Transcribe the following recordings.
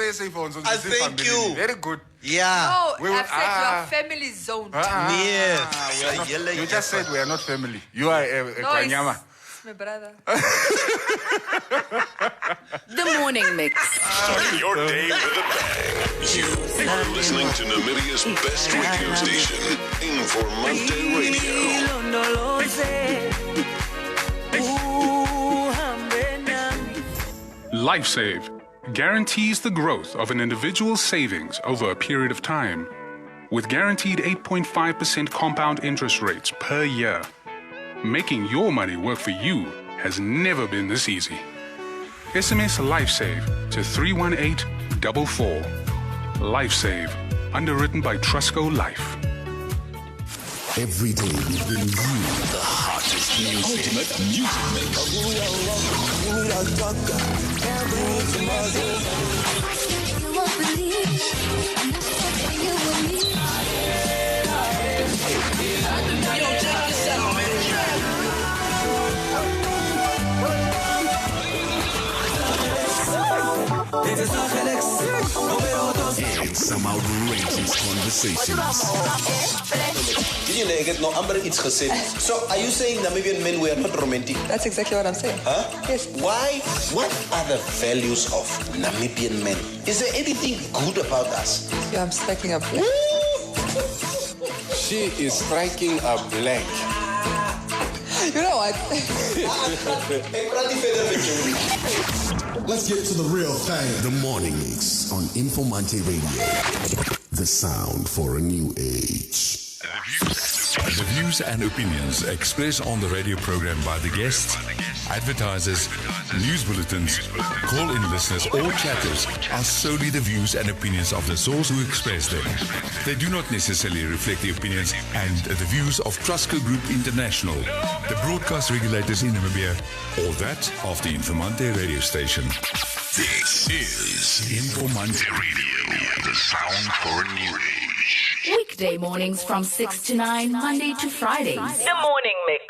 I thank you. Very good. Yeah. No, I've said you are family zoned. Yes. You just said we are not family. You are a Kwanyama. It's my brother. The Morning Mix. Start your day with a bang. You are listening to Namibia's best radio station, Informanté Radio. LifeSave guarantees the growth of an individual's savings over a period of time. With guaranteed 8.5% compound interest rates per year, making your money work for you has never been this easy. SMS LifeSave to 31844. LifeSave, underwritten by Trusco Life. Every day we bring you the hottest music. Ultimate music mix. You won't believe I'm not talking you with me. Yo, check this out, man. It's some outrageous conversations. Ek het nou amper iets gesê. So, are you saying Namibian men were not romantic? That's exactly what I'm saying. Huh? Yes. Why? What are the values of Namibian men? Is there anything good about us? Yeah, I'm stacking up. She is striking a blank. You know what? Let's get to the real thing. The Morning Mix on Informanté Radio. The sound for a new age. The views and opinions expressed on the radio program by the guests, advertisers, news bulletins, call-in listeners, or chatters are solely the views and opinions of the source who express them. They do not necessarily reflect the opinions and the views of Trusco Group International, the broadcast regulators in Namibia, or that of the Informanté radio station. This is Informanté Radio, the sound for a new age. Weekday mornings from 6 to 9, Monday to Fridays. The Morning Mix.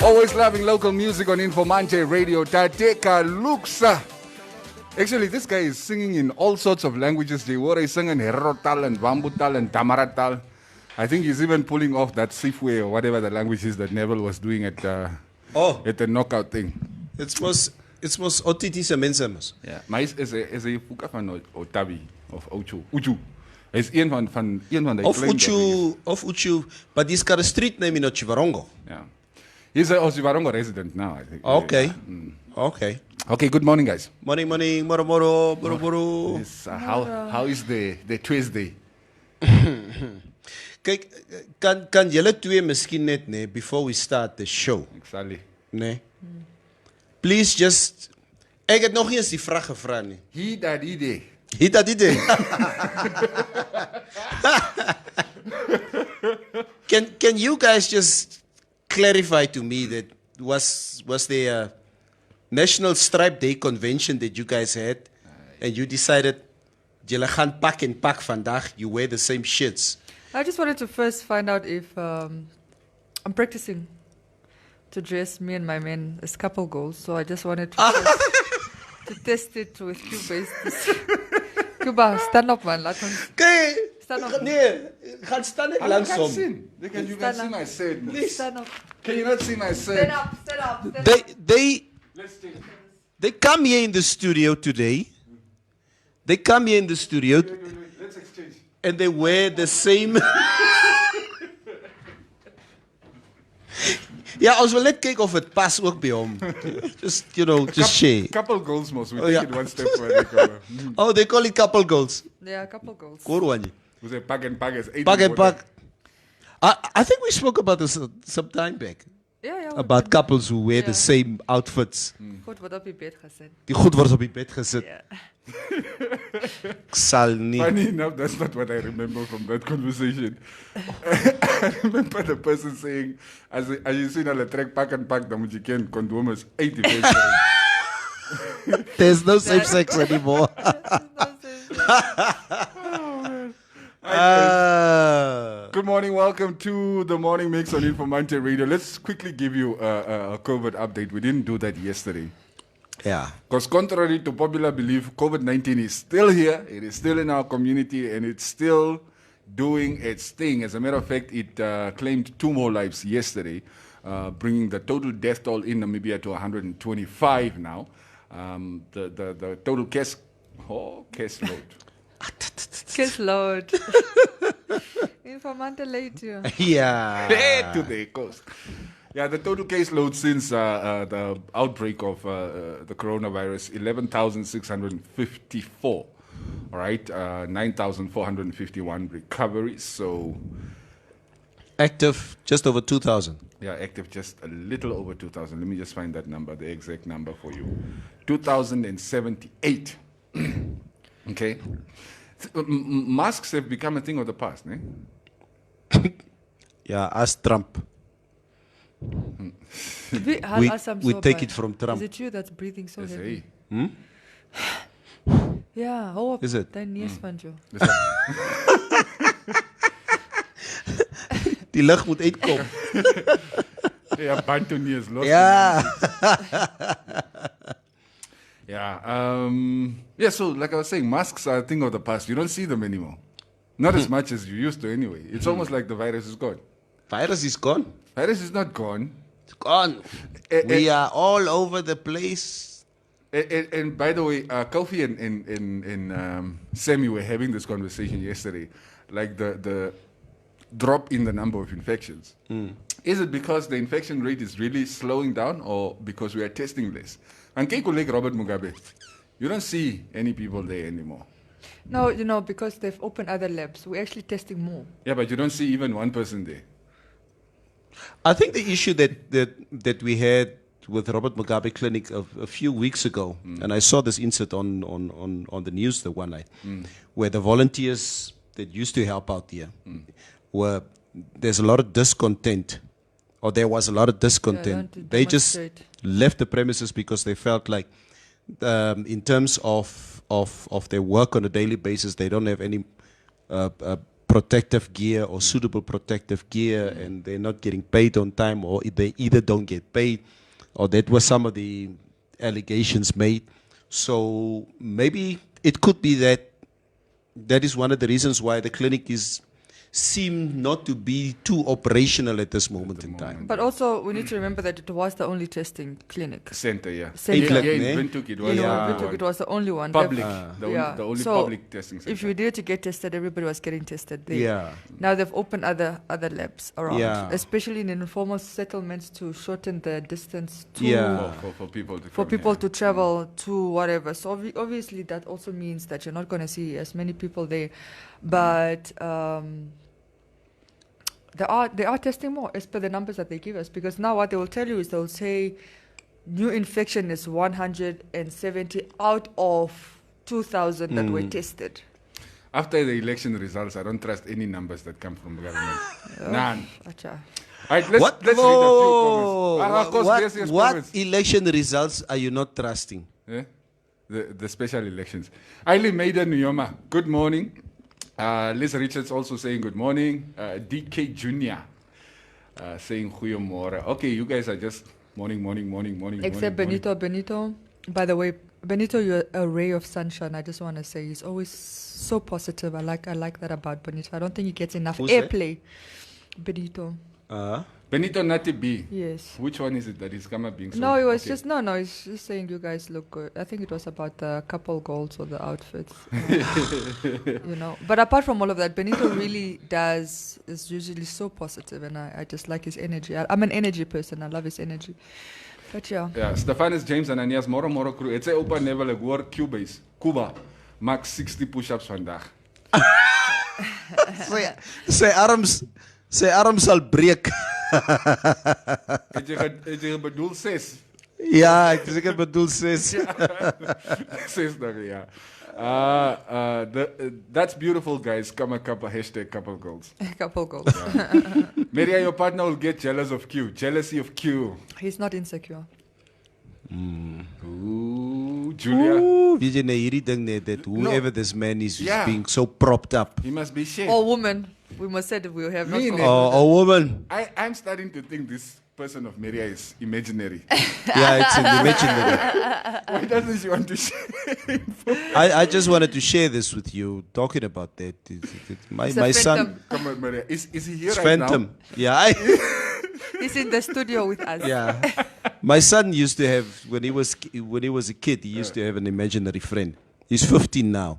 Always loving local music on Informanté Radio. Tateka Luxa. Actually, this guy is singing in all sorts of languages. He's singing Herotal and Bambutal and Tamaratal. I think he's even pulling off that Sifwe or whatever the language is that Neville was doing at the knockout thing. It's most autistische mensen mos. Ja, maar hij is een fuka van Otabi of Uchu. Hij is een van de Of Uchu, but he's got a street name in Chivarongo. Yeah. He's a Chivarongo resident now, I think. Okay. Okay. Okay, good morning, guys. Morning, moro. Yes, how is the Tuesday? Kijk, kan jullie twee misschien net, nee, before we start the show? Exactly. Nee. Please just... Ik heb nog eens die vraag gevraagd. Nee. He that idee. Can you guys just clarify to me that was there a National Stripe Day convention that you guys had and you decided jullie gaan pak en pak vandaag, you wear the same shirts? I just wanted to first find out if I'm practicing to dress me and my men as couple goals. So I just wanted to test it with Cuba. Cuba, stand up, man. Laat ons. Stand up. Nee, gaan staan net langsom. You can see my shirt. Stand up. Can you not see my shirt? Stand up. They come here in the studio today. They come here in the studio. Let's exchange. And they wear the same. Ja, als we net kijken of het pas ook bij hom. Just share. Couple goals, most. We take it one step further. Oh, they call it couple goals. Yeah, couple goals. Korwanje. We say pak and pak is 8. Pak and pak. I think we spoke about this some time back. Yeah. About couples who wear the same outfits. Goed wordt op je bed gezet. Die goed wordt op je bed gezet. Yeah. Ik zal niet. Funny enough, that's not what I remember from that conversation. I remember the person saying, as you see now, trek pak and pak, dan moet je ken condoom is 85. There's no safe sex anymore. Good morning, welcome to the Morning Mix on Informanté Radio. Let's quickly give you a COVID update. We didn't do that yesterday. Yeah. Because contrary to popular belief, COVID-19 is still here. It is still in our community and it's still doing its thing. As a matter of fact, it claimed 2 more lives yesterday, bringing the total death toll in Namibia to 125 now. The total case load. Case load. Informanté later. Yeah. To the coast. Yeah, the total caseload since the outbreak of the coronavirus, 11,654. All right, 9,451 recoveries. So active, just over 2,000. Yeah, active, just a little over 2,000. Let me just find that number, the exact number for you. 2,078. Okay. Masks have become a thing of the past, ne? Yeah, ask Trump. We take it from Trump. Is it you that's breathing so heavy? Hey. Yeah, is it? Dein neus van jou. Die lug moet uitkom. Ja, bantu neus los. Ja. Yeah, so like I was saying, masks are a thing of the past. You don't see them anymore. Not as much as you used to anyway. It's almost like the virus is gone. Virus is gone. Virus is not gone. It's gone. We are all over the place. And by the way, Kofi and Sammy were having this conversation yesterday. Like the drop in the number of infections. Is it because the infection rate is really slowing down or because we are testing less? And Keiko Lake Robert Mugabe, you don't see any people there anymore. No, because they've opened other labs. We're actually testing more. Yeah, but you don't see even one person there. I think the issue that we had with Robert Mugabe Clinic a few weeks ago, and I saw this insert on the news the one night, where the volunteers that used to help out there there's a lot of discontent or there was a lot of discontent. don't They just demonstrate. left the premises because they felt like, in terms of their work on a daily basis, they don't have any protective gear or suitable protective gear, and they're not getting paid on time, or they either don't get paid, or that was some of the allegations made. So maybe it could be that is one of the reasons why the clinic seem not to be too operational at this moment in time. But also, we need to remember that it was the only testing clinic. Center, yeah. Center. Clinic, Yeah, ne? in Windhoek it was You know, the Windhoek, it was the only one. public, Yeah. the only So public testing center. If you needed to get tested, everybody was getting tested there. Yeah. Now they've opened other labs around, Yeah. especially in informal settlements to shorten the distance to Yeah. for people to for come people here. to travel to whatever. So obviously that also means that you're not going to see as many people there, but they are testing more as per the numbers that they give us, because now what they will tell you is they'll say new infection is 170 out of 2,000 that were tested. After the election results, I don't trust any numbers that come from the government. None. Acha. All right, let's read a few comments. Of course, yes, What comments. election results are you not trusting? Yeah? The special elections. Aili Maiden Nyoma, good morning. Liz Richards also saying good morning. DK Jr. Saying goeiemorgen. Okay, you guys are just morning. Except Benito. Benito, by the way, Benito, you're a ray of sunshine. I just want to say he's always so positive. I like that about Benito. I don't think he gets enough Who's that? airplay. Benito. Benito Nati B. Yes. Which one is it that is coming being so? No, it was okay. just he's just saying you guys look good. I think it was about the couple goals or the outfits. But apart from all of that, Benito really is usually so positive, and I just like his energy. I'm an energy person. I love his energy. But yeah. Ja, Stefanus James en Anias Moro crew. Het sê opa Neville ek hoor Cuba maak 60 push-ups vandag. Sy arm sal breek. Het jy bedoel 6? Ja, ek seker bedoel 6. 6 dagen, ja. That's beautiful, guys. Come a couple, #couple goals. Couple goals. Maria, your partner will get jealous of Q. Jealousy of Q. He's not insecure. Ooh, Julia. Weet jy nou hierdie ding net dat whoever this man is being so propped up. He must be shit. Or woman. We must say that we have not. A woman. I'm starting to think this person of Maria is imaginary. Yeah, it's imaginary. Why doesn't she want to share? I just wanted to share this with you, talking about that. My son. Come on, Maria. Is he here It's right Phantom. now? Yeah. He's in the studio with us. Yeah. My son used to have, when he was a kid, he used to have an imaginary friend. He's 15 now.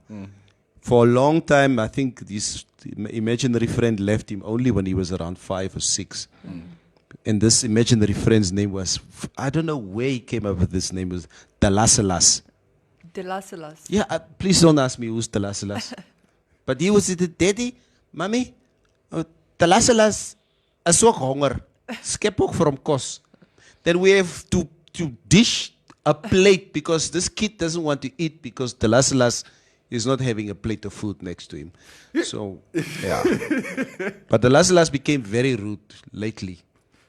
For a long time, I think this imaginary friend left him only when he was around 5 or 6. And this imaginary friend's name was, I don't know where he came up with this name, was Dalasalas. Dalasalas. Yeah, please don't ask me who's Dalasalas. But he was the daddy, mommy, Dalasalas is ook honger. Skep ook from kos. Then we have to dish a plate because this kid doesn't want to eat because Dalasalas is not having a plate of food next to him. So, yeah. But Dalasalas became very rude lately.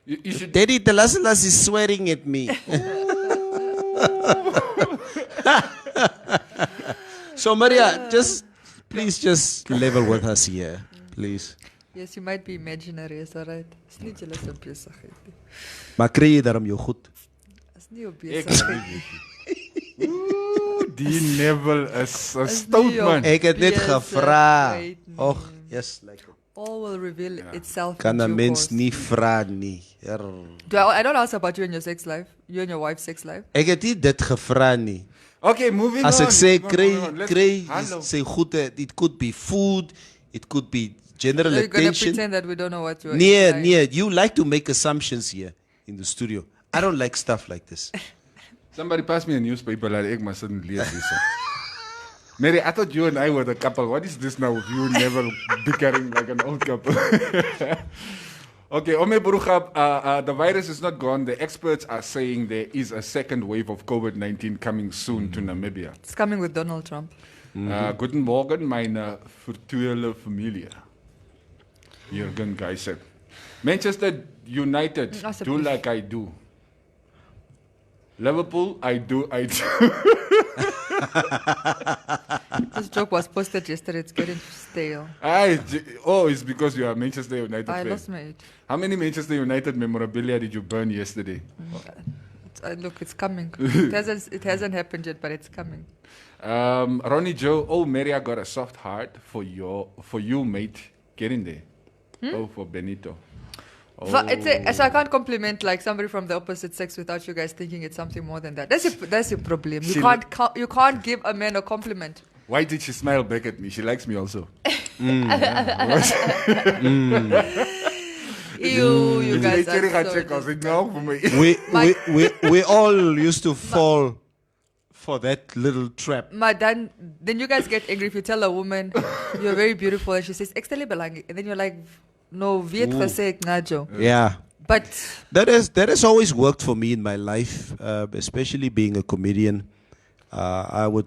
You should. Daddy, Dalasalas is swearing at me. So, Maria, please just level with us here, please. Yes, you might be imaginary, is that right? It's not jealous of besigheid. Maar kry jy daarom jou goed? It's not your besigheid. Die Neville is 'n stout man. Ek het net gevra. Och, yes, like All will reveal itself. kan in 'n due mens course. nie vra nie. I don't ask about you and your sex life. You and your wife's sex life. Ek het nie dit gevra nie. Okay, moving As on. ek sê Moving on. Let's- kry Hallo. sy goede, it could be food, it could be general You're going to attention. pretend that we don't know what you're Nee, you like to make assumptions here in the studio. I don't like stuff like this. Somebody pass me a newspaper like ek must lees this. Mary, I thought you and I were the couple. What is this now with you and Neville bickering like an old couple? Okay, Ome Burukab, the virus is not gone. The experts are saying there is a second wave of COVID-19 coming soon to Namibia. It's coming with Donald Trump. Guten Morgen, meine virtuelle Familie. Jürgen Geisser. Manchester United, Alsjeblieft. do like I do. Liverpool, I do. This joke was posted yesterday. It's getting stale. It's because you are a Manchester United I fan. lost my age. How many Manchester United memorabilia did you burn yesterday? Look, it's coming. It hasn't happened yet, but it's coming. Ronnie Joe, Mary, I got a soft heart for you, mate. Get in there. For Benito. So I can't compliment like somebody from the opposite sex without you guys thinking it's something more than that. That's your problem. You can't give a man a compliment. Why did she smile back at me? She likes me also. Ew, you guys are so we all used to fall for that little trap. then you guys get angry if you tell a woman you're very beautiful and she says "Extele belangrijk," and then you're like, no, weet gesê ngajo. Yeah. But that has always worked for me in my life, especially being a comedian. I would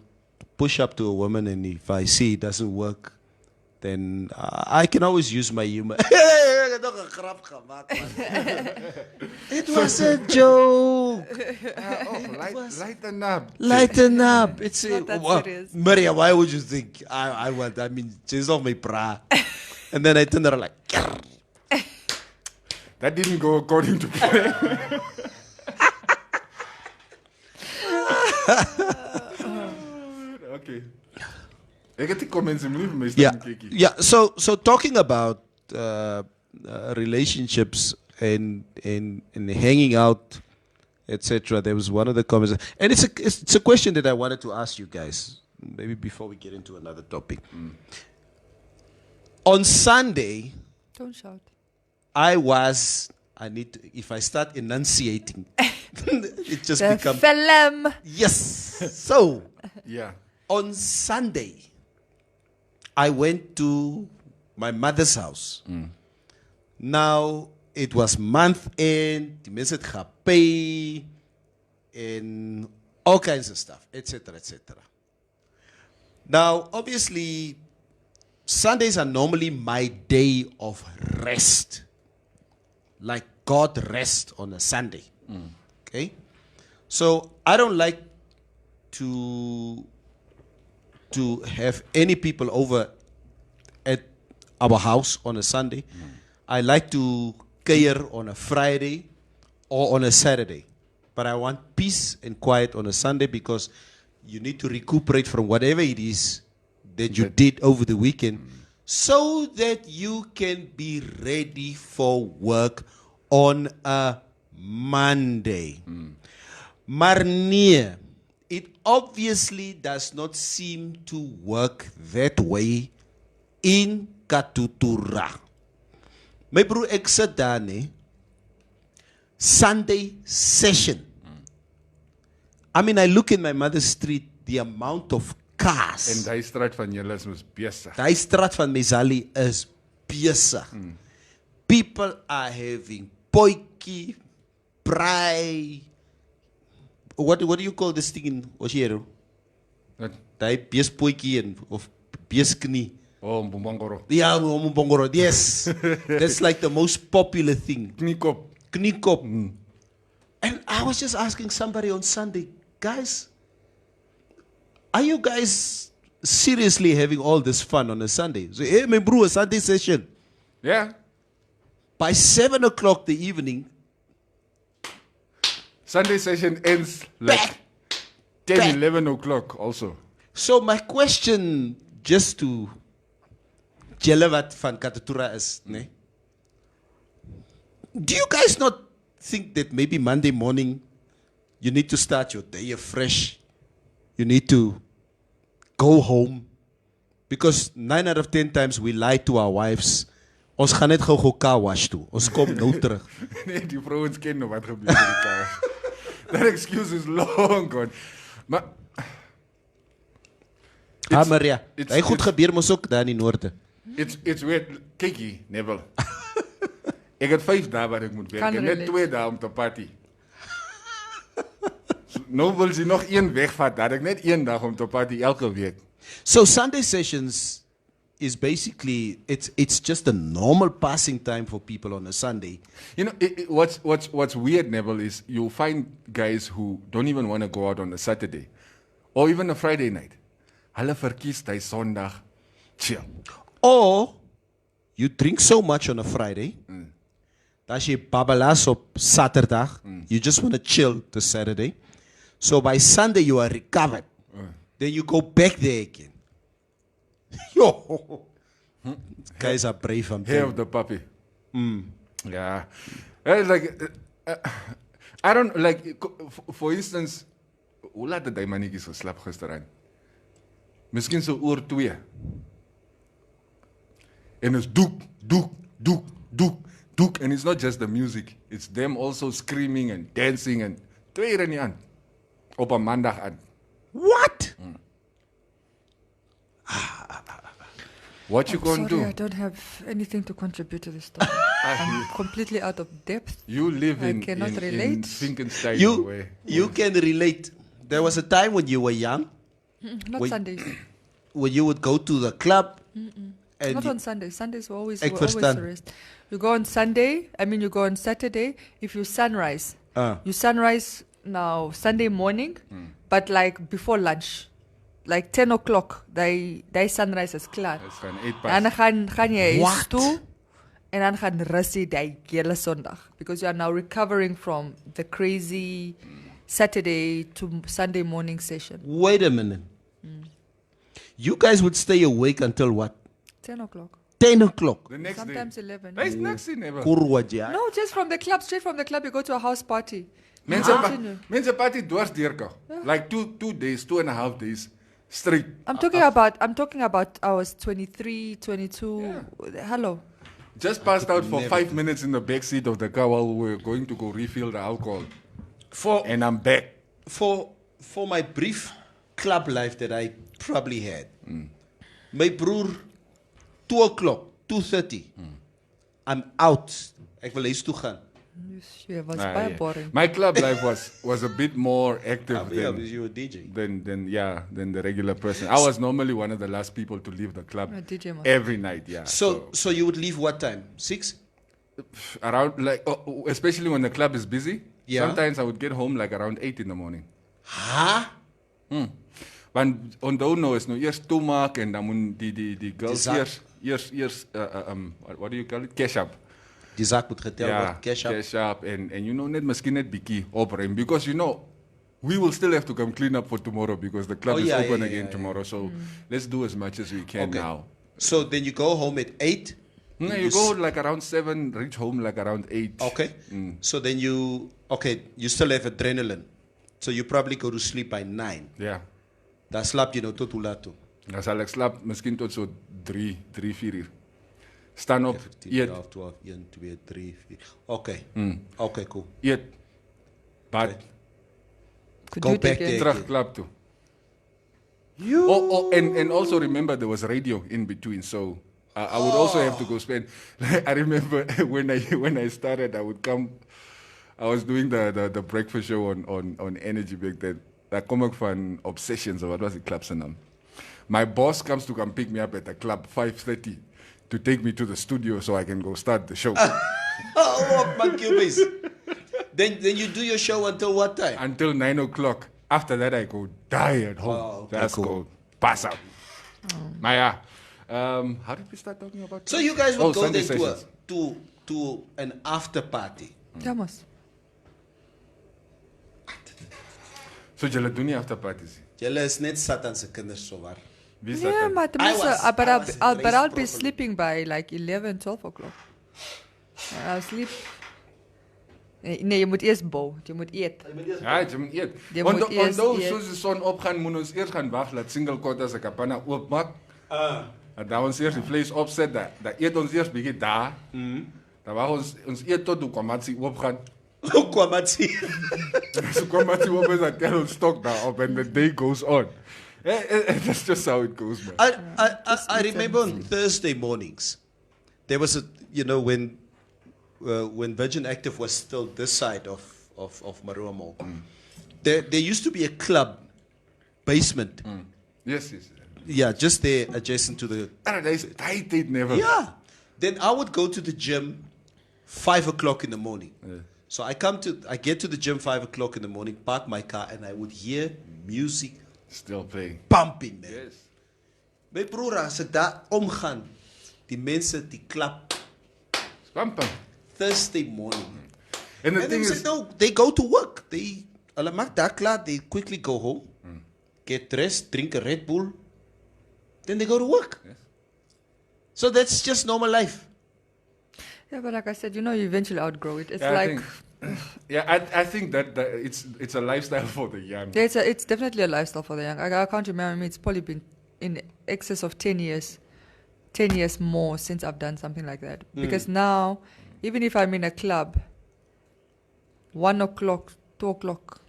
push up to a woman, and if I see it doesn't work, then I can always use my humor. It was a joke. Lighten up. Lighten up. It's not that serious. Maria, why would you think I mean, she's off my bra. And then I turned around like, that didn't go according to plan. Okay. I get the comments and leave me. Yeah. So talking about relationships and hanging out, etc. There was one of the comments, and it's a question that I wanted to ask you guys. Maybe before we get into another topic. On Sunday, don't shout. if I start enunciating, it just becomes film. Yes. So, yeah. On Sunday, I went to my mother's house. Now, it was month end, the mense het gepay, and all kinds of stuff, etc., etc. Now, obviously, Sundays are normally my day of rest. Like God rest on a Sunday. Okay? So I don't like to have any people over at our house on a Sunday. I like to care on a Friday or on a Saturday. But I want peace and quiet on a Sunday because you need to recuperate from whatever it is that you did over the weekend so that you can be ready for work on a Monday. Maar nee, it obviously does not seem to work that way in Katutura. My broer, ek sit daar nie. Sunday session. I mean, I look in my mother's street, the amount of cars. En die straat van julle is mos besig. Die straat van Mesali is besig. People are having potjie, braai. What do you call this thing in Oshiro? Die beespotjie of beesknie. Oh, Mbombongoro. Yeah, Mbombongoro. Yes. That's like the most popular thing. Kniekop. And I was just asking somebody on Sunday, guys, are you guys seriously having all this fun on a Sunday? So, hey, my bro, a Sunday session. Yeah. By 7 o'clock the evening, Sunday session ends like 10, 11 o'clock also. So my question, just to julle wat van Katutura is, nee? Do you guys not think that maybe Monday morning you need to start your day afresh? You need to go home? Because 9 out of 10 times we lie to our wives. Ons gaan net gou car wash toe. Ons kom nou terug. Nee, die vrouens ken nou wat gebeur in die car. That excuse is long gone. Maar Maria, hy goed gebeur mos ook daar in die noorde. It's weird. Kyk hier, Neville. Ek het 5 dae wat ek moet werk. En net 2 dae om te party. Nou wil sy nog 1 wegvat. Dat ek net 1 dag om te party elke week. So Sunday sessions is basically it's just a normal passing time for people on a Sunday. You know, what's weird, Neville, is you'll find guys who don't even want to go out on a Saturday or even a Friday night. Hulle verkies hy Sondag chill. Or you drink so much on a Friday, that je babalas op Saturdag, you just want to chill the Saturday. So by Sunday you are recovered. Then you go back there again. Yo, guys are brave. I'm Hair of the puppy. Yeah, it's like I don't like. For instance, hoe laat het hy mannetjie so slap gisteraan? Miskien so oor 2. And it's doek, and it's not just the music; it's them also screaming and dancing and 2 uur in die aand op 'n maandag aan. What? What you gonna do? I don't have anything to contribute to this story. I'm completely out of depth. You live in relate. Finkenstein way. You can relate. There was a time when you were young, Not Sundays. when you would go to the club. And Not on Sundays. Sundays were always Ek were always verstaan. the rest. You go on Sunday. You go on Saturday. If you sunrise, you sunrise now Sunday morning, but like before lunch, like 10 o'clock. They sunrise is klaar. It's van 8 En past. dan gaan jy What? huis toe en dan gaan rus jy die hele Sondag because you are now recovering from the crazy Saturday to Sunday morning session. Wait a minute. You guys would stay awake until what? 10 o'clock. 10 o'clock. The next Sometimes day. 11. That's next thing ever. Kurwaja. No, just from the club. Straight from the club, you go to a house party. Mense party dwars deurka. Like 2 days, 2.5 days straight. I'm talking about I was 23, 22. Hello. Just passed out for Never. 5 minutes in the back seat of the car while we were going to go refill the alcohol. For And I'm back. for my brief club life that I probably had, my broer, 2 o'clock, 2:30, I'm out. Ek wil huis toe gaan. It was Ah, very yeah. boring. My club life was a bit more active Yeah, because you were DJ. than the regular person. I was normally one of the last people to leave the club A DJ man. every night. Yeah. So you would leave what time? 6? Around like especially when the club is busy. Yeah. Sometimes I would get home like around 8 in the morning. Huh? Want onthou nou is nou eers toemaak en dan moet die girls Die zak. eers what do you call it? Cash up. Die zaak moet geteld worden. Cash up. Cash up and you know net miskien net bietjie opruim because you know we will still have to come clean up for tomorrow because the club Oh, is yeah, open yeah, again yeah, tomorrow. So let's do as much as we can Okay. now. So then you go home at 8. No, you go like around 7, reach home like around 8. Okay. So then you still have adrenaline. So you probably go to sleep by 9. Yeah. Dan slaap je nou tot hoe laat toe? Dan sal ek slaap miskien tot so 3, 4 uur. Staan op, 10, eet, 12, 12, 1, 2, 3, 4. Okay. Okay, cool. eet, bad, Could Go do it back again. there. terug klap toe. And also remember there was radio in between, so I would also have to go spend. I remember when I started, I would come. I was doing the breakfast show on Energy back then. Daar kom ek van Obsessions, or what was the club se naam? My boss comes to come pick me up at the club 5:30 to take me to the studio so I can go start the show. Oh, man, Cubase. Then you do your show until what time? Until 9 o'clock. After that, I go die at home. Oh, okay, That's cool. go pass out. Maya, how did we start talking about? So you guys would go Sunday then sessions. to an after party. Vamos. So julle doen nie after parties. Julle is net Satan se kinders so waar. Wie is dat Yeah, dan? but I was I'll be raised sleeping by like 11, 12 o'clock. I'll sleep. Nee, je moet eerst bouwen. Je moet eten. Ja, jy moet eet. Jy moet eers Onthou eet. soos die son opgaan, moet ons eers gaan wag laat single quarter se kapana oopmaak. En dan ons eers die vlees opset, dan eet ons eers bietjie daar. Dan wag ons eet tot die kwamatsie oopgaan. Kwamatsi. So kwamatsie oop is, dan tel ons stok daar op and the day goes on. That's just how it goes, man. I remember on Thursday mornings, there was a, when Virgin Active was still this side of Marua Mall, there used to be a club basement. Yes. Yeah, just there adjacent to the... Paradise, I did never. Yeah. Then I would go to the gym 5 o'clock in the morning. Yeah. So I get to the gym 5 o'clock in the morning, park my car, and I would hear music Still playing. pumping, man. Yes. My broer, as ek daar omgaan, die mense die klap Pumping. Thursday morning. And the And thing then is, no, they go to work. Hulle maak daar klaar, they quickly go home, get dressed, drink a Red Bull, then they go to work. Yes. So that's just normal life. Yeah, but like I said, you eventually outgrow it. It's Yeah, like, I think that it's a lifestyle for the young. yeah, it's definitely a lifestyle for the young. I can't remember. I mean, it's probably been in excess of 10 years more since I've done something like that. Because now, even if I'm in a club, 1 o'clock, 2 o'clock,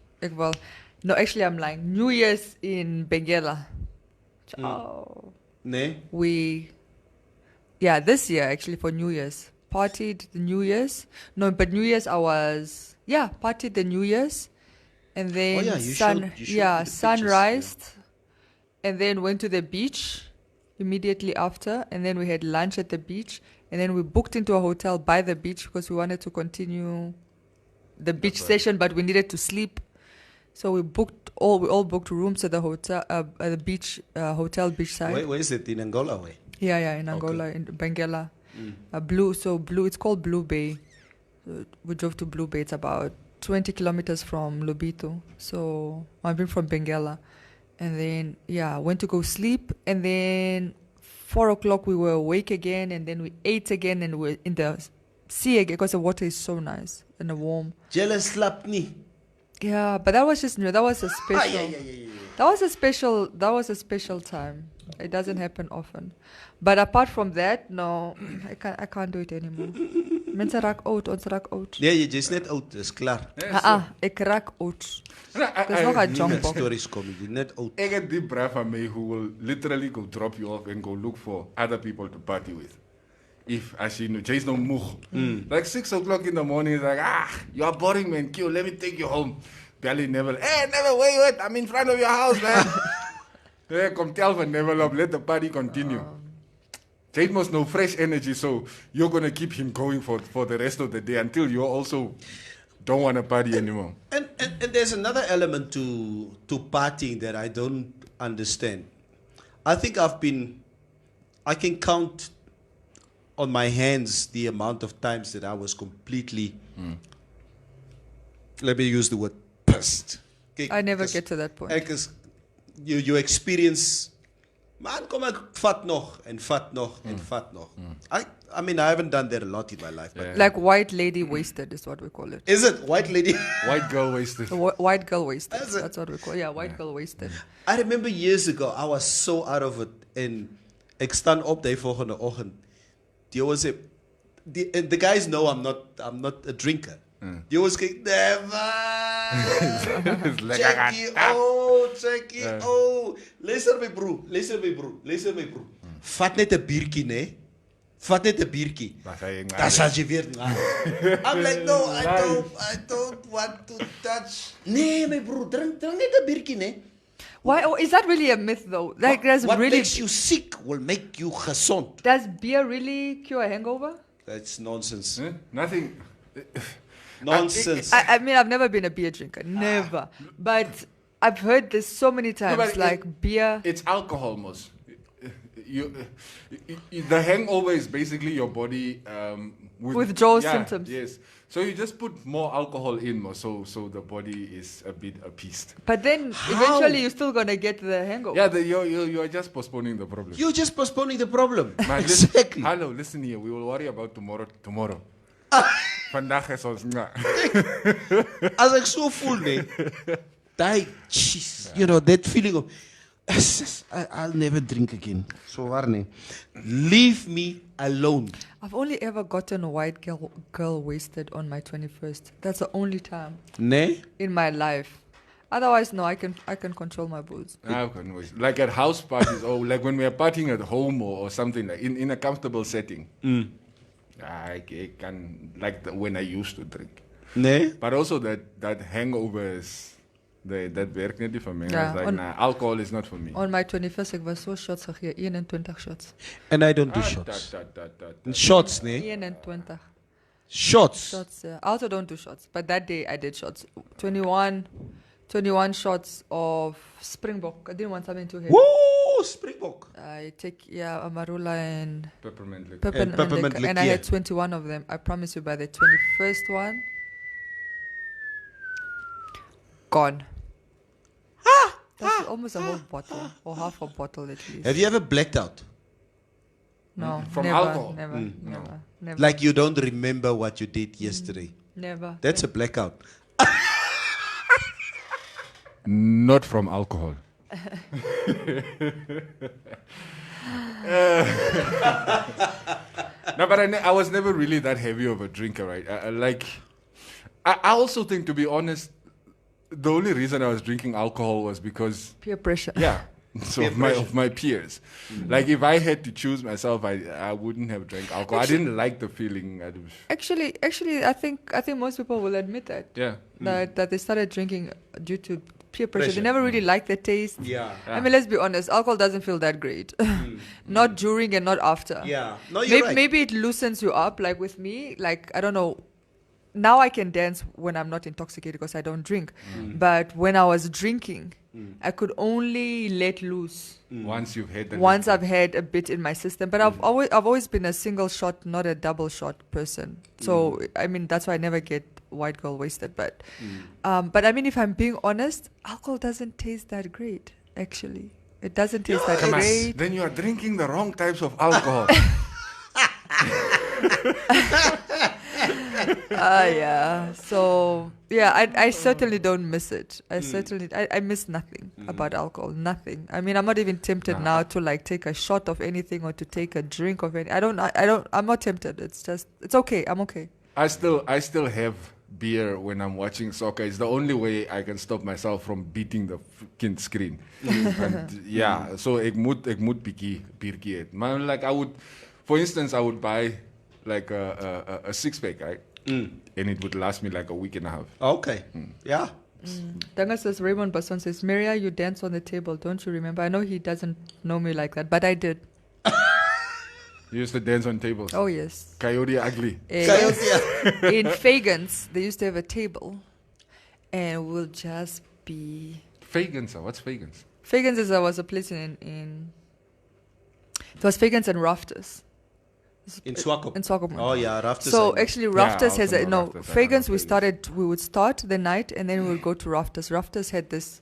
no, actually I'm lying. New Year's in Benguela. Ciao. Nee? This year actually for New Year's. Partied the New Year's. No, but New Year's partied the New Year's. And then you showed me the pictures, sunrise. And then went to the beach immediately after. And then we had lunch at the beach. And then we booked into a hotel by the beach because we wanted to continue the beach session, but we needed to sleep. So we all booked rooms at the hotel, at the beach, hotel beachside. Where is it? In Angola way? Yeah, in Angola, in Benguela. Blue, it's called Blue Bay. So we drove to Blue Bay. It's about 20 kilometers from Lobito. So I've been from Benguela. And then, went to go sleep. And then 4 o'clock we were awake again. And then we ate again and we're in the sea again because the water is so nice and warm. Jealous slap nie. Yeah, but that was just new. That was a special. That was a special time. It doesn't happen often. But apart from that, no, I can't do it anymore. Mense raak oud, ons raak oud. Nee, jy is net oud, dis klaar. Ek raak oud. Dis nog 'n jump box. Stories kom, jy net oud. I get deep breath from me who will literally go drop you off and go look for other people to party with. If as you know, Jay's no move. Like 6 o'clock in the morning, he's like, you are boring, man. Q, let me take you home. Belly Neville, hey, Neville, wait, I'm in front of your house, man. Hey, come tell for Neville up, let the party continue. Jade must know fresh energy, so you're going to keep him going for the rest of the day until you also don't want to party anymore. And there's another element to partying that I don't understand. I think I can count on my hands the amount of times that I was completely, let me use the word, pissed. Okay, I never get to that point. Because you experience, man, kom ek vat nog and vat nog and vat nog. I mean, I haven't done that a lot in my life. But Like white lady wasted is what we call it. is it white lady? White girl wasted. White girl wasted. Is it? That's what we call it. Yeah, white girl wasted. I remember years ago, I was so out of it. En ek staan op die volgende oggend. Die always say, the guys know I'm not a drinker. Die always say, never. Jackie, luister my broer. Vat net 'n biertjie, né? Vat net 'n biertjie. Das as jy weer. I'm like, no, I don't want to touch. Nee, my broer, drink net 'n biertjie, né? Why? Oh, is that really a myth though? Like, What really. makes you sick will make you gezond. Does beer really cure a hangover? That's nonsense. Nothing. Nonsense. I mean, I've never been a beer drinker, never. But I've heard this so many times, but like beer. It's alcohol, most. The hangover is basically your body Withdrawal symptoms. Yes. So you just put more alcohol in, more, so the body is a bit appeased. But then eventually you're still gonna get the hangover. Yeah, you are just postponing the problem. You're just postponing the problem. Man, Exactly. Hello, listen here. We will worry about tomorrow. Vandaag is ons nga. As ek so voel, nee. You know, that feeling of, I'll never drink again. So waar nee. Leave me alone. I've only ever gotten a white girl wasted on my 21st. That's the only time Nee? in my life. Otherwise, no, I can control my booze. Like at house parties, or like when we are partying at home or something, like in a comfortable setting. I can, like when I used to drink. Nee? But also that hangover is Dat werkt niet voor mij. Ja, I was like, nah, alcohol is not for me. On my 21st, ik was zo shots gegeven. 21 shots. And I don't do shots. Shots, nee? 21. Shots. Shots, I also don't do shots. But that day I did shots. 21 shots of Springbok. I didn't want something too heavy. Woo! Springbok. I take, Amarula and Peppermint liquor. Peppermint liquor. And I liqueur. had 21 of them. I promise you by the 21st one, gone. That's almost a whole bottle or half a bottle at least. Have you ever blacked out? No, From never, alcohol? never. Like you don't remember what you did yesterday? Never. That's a blackout. Not from alcohol. No, but I was never really that heavy of a drinker, right? I also think, to be honest, the only reason I was drinking alcohol was because Peer pressure. yeah. So of my peers. Like if I had to choose myself, I wouldn't have drank alcohol. I didn't like the feeling. Actually, I think most people will admit that. Yeah. That they started drinking due to peer pressure. They never really liked the taste. Yeah. I mean, let's be honest. Alcohol doesn't feel that great. Not during and not after. Yeah. No, you're right. Maybe it loosens you up. Like with me, like I don't know. Now I can dance when I'm not intoxicated because I don't drink. But when I was drinking, I could only let loose Once you've had once I've had a bit in my system. But I've always been a single shot, not a double shot person. So I mean that's why I never get white girl wasted. But I mean if I'm being honest, alcohol doesn't taste that great. Actually, it doesn't taste that great. Then you are drinking the wrong types of alcohol. Yeah. So yeah, I certainly don't miss it. I miss nothing about alcohol. Nothing. I mean, I'm not even tempted now to like take a shot of anything or to take a drink of any. I'm not tempted. It's just, it's okay. I'm okay. I still have beer when I'm watching soccer. It's the only way I can stop myself from beating the freaking screen. And, yeah. So ik moet biertjie eet. Maar like I would, for instance, I would buy like a 6-pack, right? And it would last me like a week and a half. Okay. Yeah. Danga says, Raymond Basson says, Maria, you dance on the table. Don't you remember? I know he doesn't know me like that, but I did. You used to dance on tables. Oh, yes. Coyote ugly. In Fagans, they used to have a table and we'll just be... Fagans, what's Fagans? Fagans was a place in it was Fagans and Rafters. In Swakop. In Swakop. Oh yeah, Rafters. So actually Rafters has also a know no Rafters. Fagans we would start the night and then we would go to Rafters. Rafters had this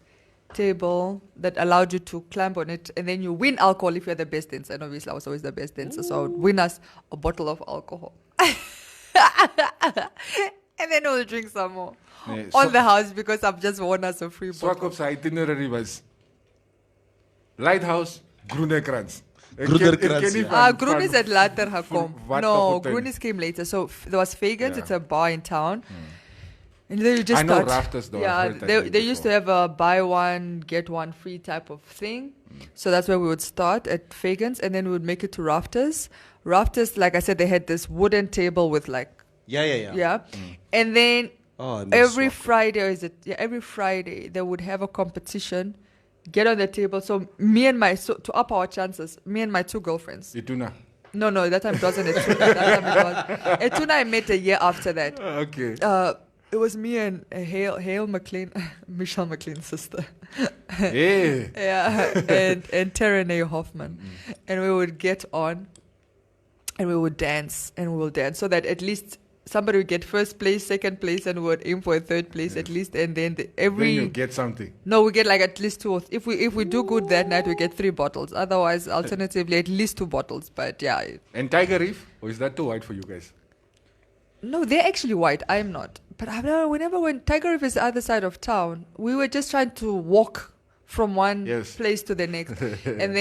table that allowed you to climb on it and then you win alcohol if you're the best dancer. And obviously I was always the best dancer, so I would win us a bottle of alcohol. And then we'll drink some more on the house because I've just won us a free bottle. Swakop's itinerary was Lighthouse, Groenekrans. Groen is at later gekom. No, Groen came later. So there was Fagans, it's a bar in town. And then you just I know start. Rafters though. Yeah, they used to have a buy one, get one free type of thing. So that's where we would start at Fagans and then we would make it to Rafters. Rafters, like I said, they had this wooden table with like... Yeah. And then every Friday, every Friday they would have a competition. Get on the table. So to up our chances, me and my 2 girlfriends. Ituna. No, that time it wasn't Etuna. That time it was Etuna I met a year after that. Okay. It was me and Hale McLean, Michelle McLean's sister. Yeah. Yeah, and Terene Hoffman. And we would get on and we would dance and we will dance so that at least somebody would get first place, second place, and we would aim for a third place at least. And then Then you get something. No, we get like at least 2 or if we do good that night, we get 3 bottles. Otherwise, alternatively, at least 2 bottles. But yeah. And Tiger Reef? Or is that too white for you guys? No, they're actually white. I'm not. But whenever when Tiger Reef is the other side of town, we were just trying to walk from one place to the next. and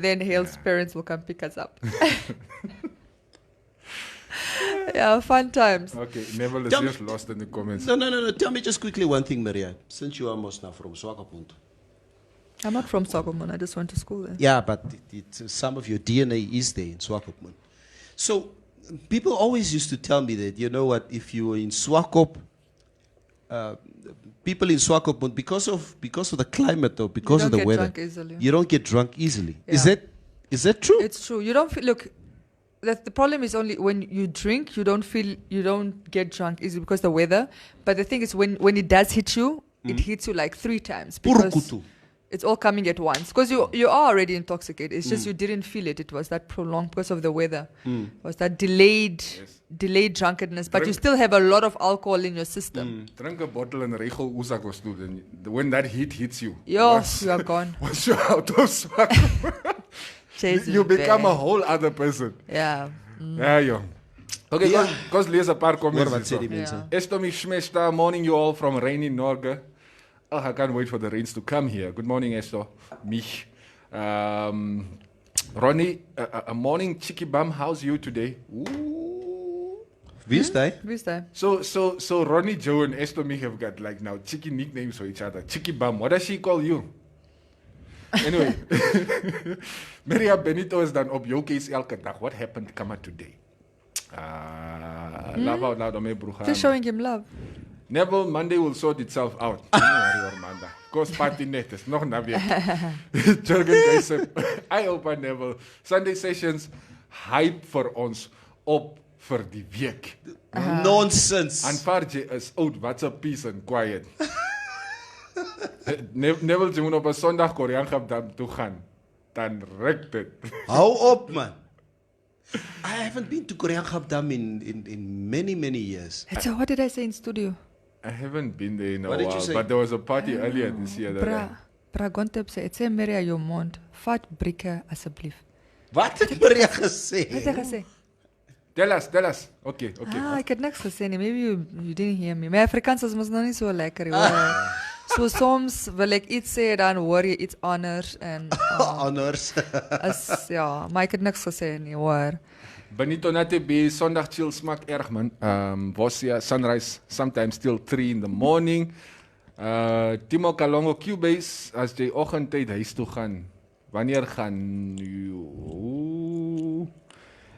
then Hale's parents will come pick us up. Yeah, fun times. Okay, Neville is just lost in the comments. No. Tell me just quickly one thing, Maria. Since you are almost now from Swakopmund. I'm not from Swakopmund. I just went to school there. Yeah, but some of your DNA is there in Swakopmund. So people always used to tell me that, you know what, if you were in Swakop, people in Swakopmund, because of the climate or because of the don't get weather, drunk easily. you don't get drunk easily. Yeah. Is that true? It's true. You don't feel. Look, the problem is only when you drink, you don't get drunk easily because the weather. But the thing is, when it does hit you, it hits you like 3 times because Purukutu. it's all coming at once. Because you are already intoxicated. It's just you didn't feel it. It was that prolonged because of the weather. It was that delayed drunkenness. But you still have a lot of alcohol in your system. Drink a bottle and regel Uzak was doen. And when that heat hits you, Yes, you are gone. once you're out of swak, you become a whole other person. Yeah. Yeah, yo. Okay, because lees een paar comments. Hoor wat sê die hierso. mense. Estomi Schmesta, morning you all from rainy Norge. Oh, I can't wait for the rains to come here. Good morning, Esto. Mich. Ronnie, a morning Chicky Bum, how's you today? Ooh. Wie is hy? Wie is dat? So Ronnie, Joe and Estomi have got like now cheeky nicknames for each other. Chicky Bum, what does she call you? Anyway, Maria Benito is dan op jou case elke dag. What happened Kama today? Love out loud, my broer. Just showing him love. Neville, Monday will sort itself out. Don't worry, Ormanda. Koos party net is nog na week. Jurgen Geisep, I open Neville. Sunday sessions hype vir ons op vir die week. Nonsense. Aanvaar jy is oud, wat's 'n peace and quiet. Neville, jy moet op 'n Sondag Koreaangap toe gaan. Dan ruk dit. Hou op, man. I haven't been to Koreaangap in many years. So what did I say in studio? I haven't been there in a What did you while, say? but there was a party earlier this year that Bra Gontep sê, het sê Maria jou mond, vat brieke asseblief. Wat het Maria gesê? Wat het hy gesê? Tell us. Okay. Ek het niks gesê nie. Maybe you didn't hear me. My Afrikaans is mos nog nie so lekker. So soms wil ek iets sê, dan hoor jy iets anders en Honors. maar ek het niks gesê nie, hoor. Benito Natebe, Sondag chill smaak erg man. Vosia, sunrise, sometimes still 3 in the morning. Timo Kalongo, Cubase, as jy oggendtyd huis toe gaan, wanneer gaan jy?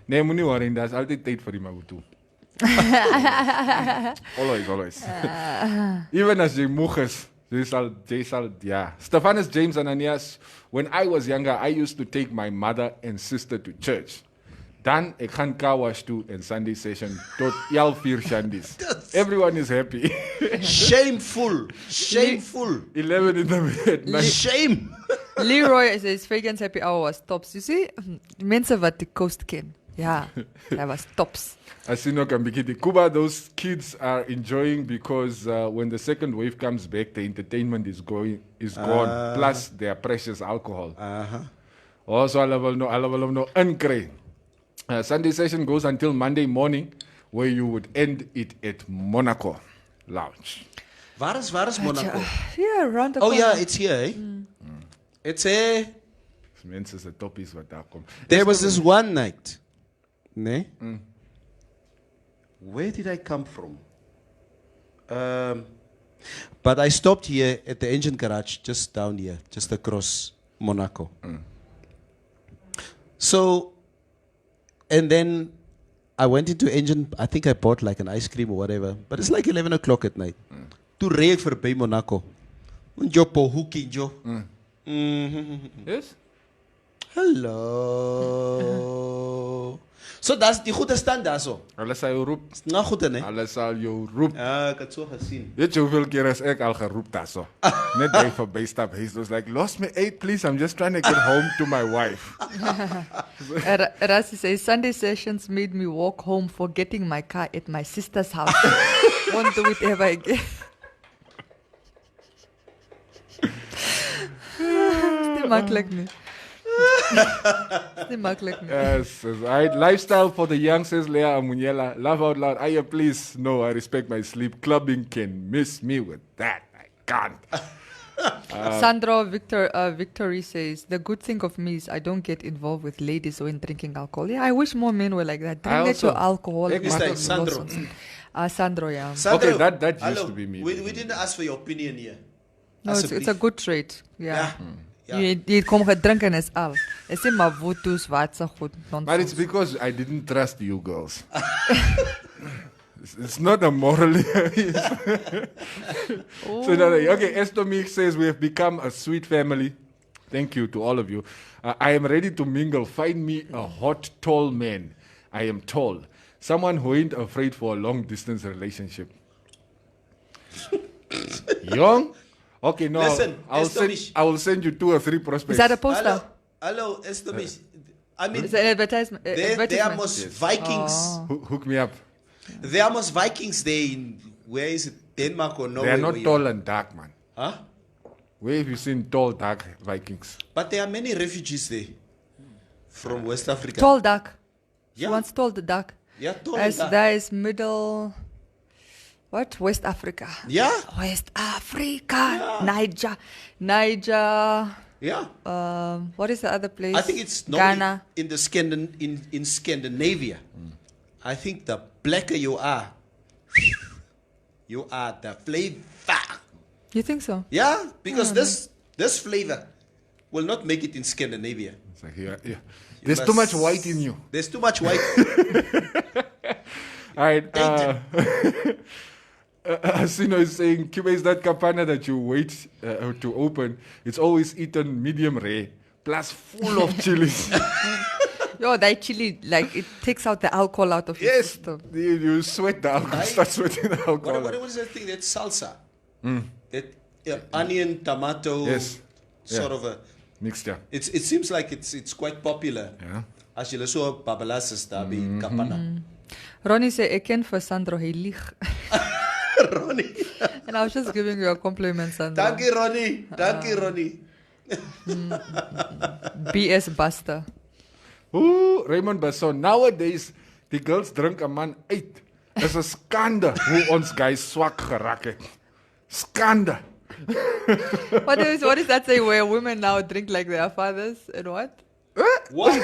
Nee, moenie worry, daar's altyd tyd vir die mou toe. Always. Even as jy moeg is, jy sal, yeah. Stephanus James Ananias, when I was younger, I used to take my mother and sister to church. Dan ek gaan car wash toe en Sunday session tot 11:00 Shandies. Everyone is happy. Shameful. 11 in the midnight. Shame. Leroy says Fagan's happy hour was tops. You see, die mense wat die coast ken. Ja, that was tops. I see no Kambikiti. Cuba, those kids are enjoying because when the second wave comes back, the entertainment is gone. Plus their precious alcohol. Also, I will no unkry. Sunday session goes until Monday morning, where you would end it at Monaco Lounge. Waar is Monaco? Yeah, around the Oh corner. yeah, it's here, eh? It's here. Mense se toppies wat daar kom. There was this one night. Nee? Where did I come from? But I stopped here at the engine garage, just down here, just across Monaco. So, and then I went into engine, I think I bought like an ice cream or whatever, but it's like 11 o'clock at night. Toe ry ek verby Monaco. Njopo hoekie njo. Yes? Hallo. So that's die goede stand daar so. Hulle sal jou roep. Na goed hè? Hulle sal jou roep. Ja, ek het so gesien. Weet jy hoeveel keer is ek al geroep daar so? Net by verby stap. He was like, lost me 8 please, I'm just trying to get home to my wife. Rasi says Sunday sessions made me walk home forgetting my car at my sister's house. Won't do it ever again. Is nie maklik nie. Is nie maklik nie. Yes, right. Lifestyle for the young, says Leah Amunyela. Laugh out loud. Aya, please. No, I respect my sleep. Clubbing can miss me with that. I can't. Sandro Victory says, the good thing of me is I don't get involved with ladies when drinking alcohol. Yeah, I wish more men were like that. Drink your alcohol. Sandro. Sandro, yeah. Sandro, okay, that used to be me. We didn't ask for your opinion here. No, it's a good trait. Yeah. Ja. Jy kom gedrink en is al. Ek sê maar woetus wat se goed. But it's because I didn't trust you girls. It's not a morally. So okay, Estomik says we have become a sweet family. Thank you to all of you. I am ready to mingle. Find me a hot, tall man. I am tall. Someone who ain't afraid for a long distance relationship. Young? Okay, no. Listen, I will send you 2 or 3 prospects. Is that a poster? Hello, Estomis. I mean, It's an advertisement. there are most Vikings. Hook me up. There are most Vikings there in, where is it, Denmark or Norway? They are not tall and dark, man. Huh? Where have you seen tall, dark Vikings? But there are many refugees there from West Africa. Tall duck. She Yeah. wants tall the duck. Yeah, tall As and dark. there is middle. What? West Africa. Yeah, West Africa. Niger. yeah. What is the other place? I think it's normally Ghana. in the in Scandinavia. I think the blacker you are the flavor. You think so? Yeah, because this flavor will not make it in Scandinavia. It's like, yeah. There's too much white in you. There's too much white. All right. Asino is saying, Cuba is that kapana that you wait to open. It's always eaten medium rare, plus full of chilies. Yo, that chili, like, it takes out the alcohol out of your Yes, system. you sweat the alcohol, start sweating the alcohol. What is that thing? That salsa. That onion, tomato, Yes. sort of a Mixture. It seems like it's quite popular. Yeah. As jy so babalas daar by Kapana. Ronnie said, "Ik ken for Sandro, he lieg." Ronnie. And I was just giving you a compliment, Sandro. Dankie Ronnie. Dankie Ronnie. BS Buster. Ooh, Raymond Basson. Nowadays, the girls drink a man uit. Is 'n skande hoe ons guys swak geraak het. Skande. What is that say where women now drink like their fathers and what? What?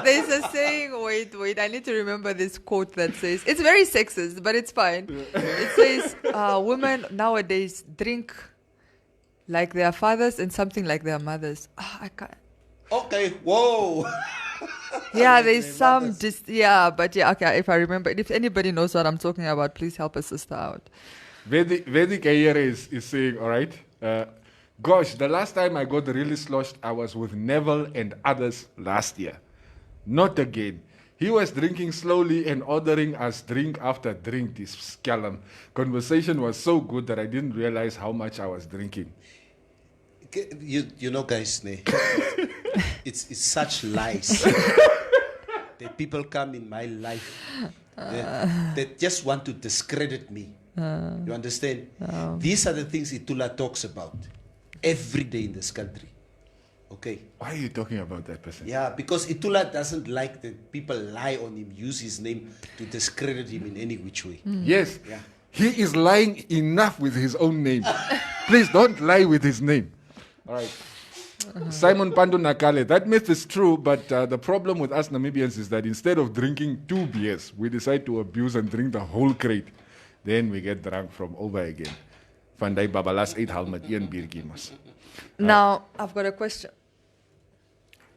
There's a saying, wait, I need to remember this quote that says, it's very sexist, but it's fine. It says, women nowadays drink like their fathers and something like their mothers. I can't. Okay, whoa. Yeah, there's some, okay, if I remember, if anybody knows what I'm talking about, please help a sister out. Vedic Ayer is saying, all right, gosh, the last time I got really sloshed, I was with Neville and others last year. Not again. He was drinking slowly and ordering us drink after drink, this scallum. Conversation was so good that I didn't realize how much I was drinking. You know, guys, it's such lies. That people come in my life that just want to discredit me. You understand? These are the things Itula talks about every day in this country. Okay. Why are you talking about that person? Yeah, because Itula doesn't like that people lie on him, use his name to discredit him in any which way. Yes. Yeah. He is lying enough with his own name. Please don't lie with his name. All right. Simon Pando Nakale, that myth is true, but the problem with us Namibians is that instead of drinking 2 beers, we decide to abuse and drink the whole crate. Then we get drunk from over again. Van die babalas 8 haal met 1 biertjie mos. Now, I've got a question.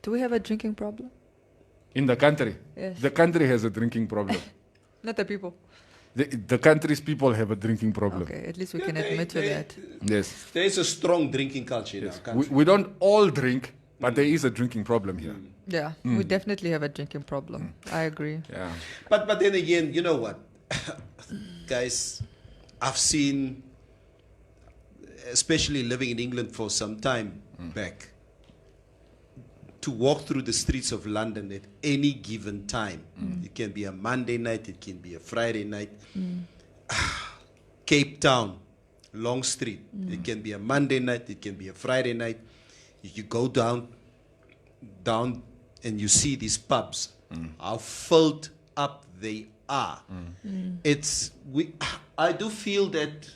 Do we have a drinking problem? In the country? Yes. The country has a drinking problem. Not the people. The country's people have a drinking problem. Okay, at least we can admit to that. Yes. There is a strong drinking culture in our country. We don't all drink, but there is a drinking problem here. Yeah, we definitely have a drinking problem. I agree. Yeah. But then again, you know what? Guys, I've seen, especially living in England for some time back, to walk through the streets of London at any given time. It can be a Monday night, it can be a Friday night. Cape Town, Long Street, it can be a Monday night, it can be a Friday night. You go down and you see these pubs, how filled up they are. I do feel that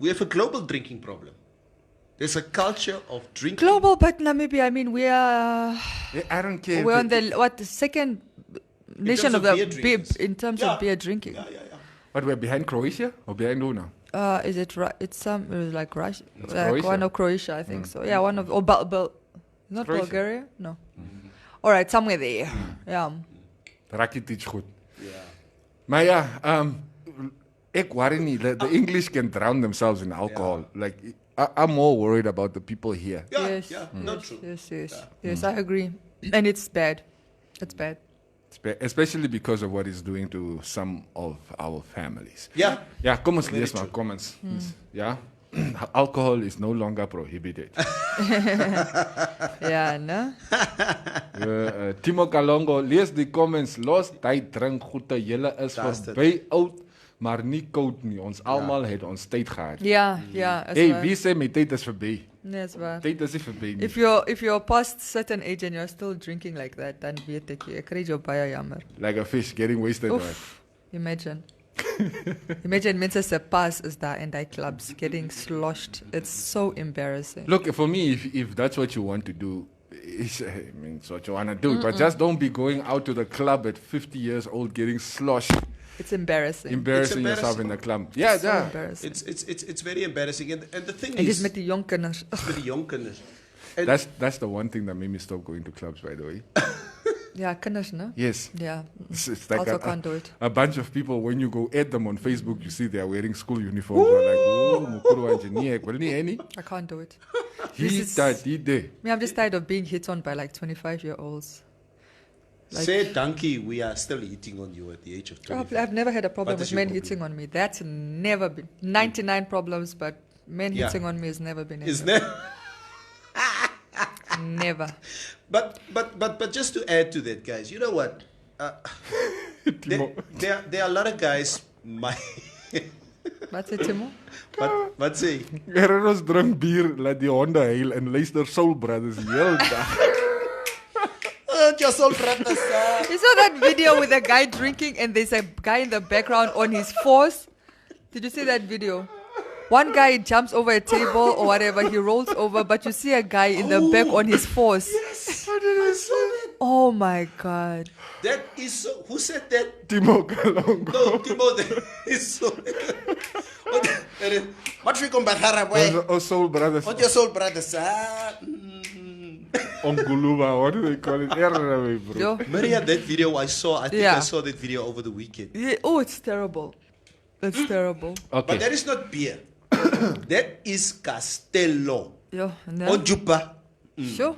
we have a global drinking problem. There's a culture of drinking. Global, but Namibia, I mean, we are... I don't care. We're on the second nation of the beer, in terms of beer drinking. Yeah. But we're behind Croatia or behind who now? Is it right? It's like Russia, It's like Croatia. one of Croatia, I think so. Yeah, one of not Croatia. Bulgaria, no. All right, somewhere there. Yeah. Rakitic goed. Yeah. Maar ja, ek worry nie. The English can drown themselves in alcohol. Like, I'm more worried about the people here. Yes, not true. Yes, I agree. And it's bad. It's bad. Especially because of what it's doing to some of our families. Yeah. Ja, kom ons lees maar comments. Ja. Alcohol is no longer prohibited. Ja, no? Timo Kalongo, lees die comments. Los die drinkgoede. Julle is verby oud, maar nie koud nie. Ons almal het ons tyd gehad. Ja, Hey, wie sê my tyd is verby? Nee, is waar. Tyd is nie verby nie. If you're past certain age and you're still drinking like that, dan weet ek kry jou baie jammer. Like a fish getting wasted. Right? Imagine. Imagine mense se pas is daar in die clubs getting sloshed. It's so embarrassing. Look, for me, if that's what you want to do, it's what you want to do. But just don't be going out to the club at 50 years old getting sloshed. It's embarrassing. Embarrassing yourself in the club. Yeah, so embarrassing. It's very embarrassing. And the thing is... is... met die jong kinders. Met die jong kinders. That's the one thing that made me stop going to clubs, by the way. Ja, kinders, no? Yes. Yeah. It's like also can't do it. A bunch of people, when you go at them on Facebook, you see they are wearing school uniforms. You're like, oh, mukuru engineer. I can't do it. I'm just tired of being hit on by like 25-year-olds. Like, say donkey, we are still hitting on you at the age of 25. I've never had a problem with men hitting on me. That's never been 99 problems, but men hitting on me has never been. Is never. Never. But just to add to that, guys, you know what? There are a lot of guys. Wat sê Timo? Wat sê? Ons drink bier, laat die honde huil en luister Soul Brothers heel dag. You saw that video with a guy drinking and there's a guy in the background on his force? Did you see that video? One guy jumps over a table or whatever, he rolls over, but you see a guy in the back on his force. Yes, how did I saw that? Oh my God. That is so... Who said that? Timo Kalongo. No, Timo, that is so... What we come back, boy? Oh, Soul Brothers. What your Soul Brothers? Onguluba, what do they call it? Bro. Maria, that video I saw, I think I saw that video over the weekend. Yeah. Oh, it's terrible. It's terrible. Okay. But that is not beer. That is Castello. Ja, no. Ojupa. Sure.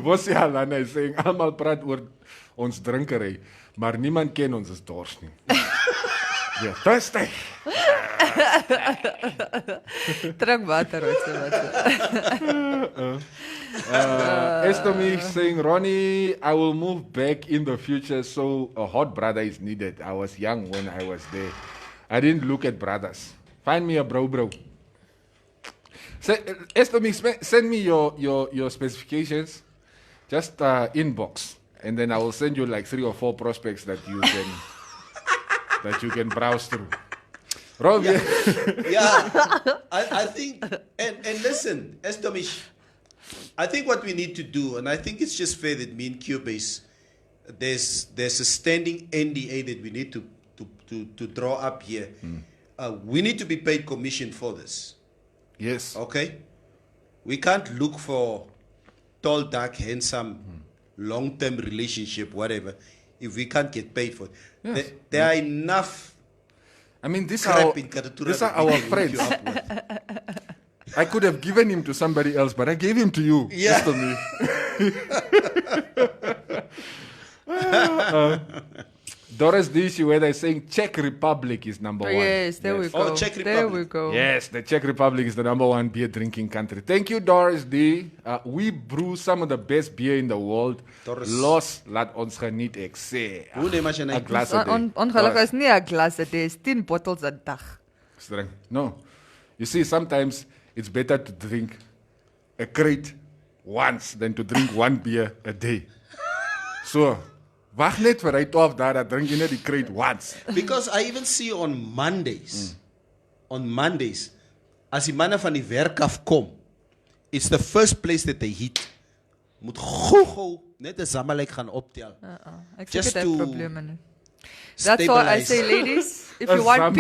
Bosie Alana is saying, almal praat oor ons drinkery, maar niemand ken ons as dors nie. Ja, thirsty. Drink water, Estomi saying, Ronnie, I will move back in the future, so a hot brother is needed. I was young when I was there. I didn't look at brothers. Find me a bro. Estomi, send me your specifications. Just inbox, and then I will send you like 3 or 4 prospects that you can browse through. Rob, yeah. I think, and listen, Estomish, I think what we need to do, and I think it's just fair that me and Cubase, there's a standing NDA that we need to draw up here. We need to be paid commission for this. Yes. Okay? We can't look for tall, dark, handsome, long-term relationship, whatever, if we can't get paid for it. Yes. There are enough. I mean, these are our friends. I could have given him to somebody else, but I gave him to you. Yeah. Just to me. Doris Dishi, where they're saying Czech Republic is number 1. Yes, there we go. Oh, Czech Republic. There we go. Yes, the Czech Republic is the number 1 beer drinking country. Thank you, Doris D. We brew some of the best beer in the world. Doris. Los, laat ons geniet, ek sê. Hoe neem as jy A glass a day. Ongelukkig is nie 'n glas a day, is 10 bottles a dag. Streng. No. You see, sometimes it's better to drink a crate once than to drink 1 beer a day. So, wag net vir hy 12 dae dat drink jy net die crate once. Because I even see on Mondays, as die manne van die werk af kom, it's the first place that they hit. Moet gou net 'n zamalek gaan optel. Ek sê dit probleme nie. That's all I say, ladies. If you want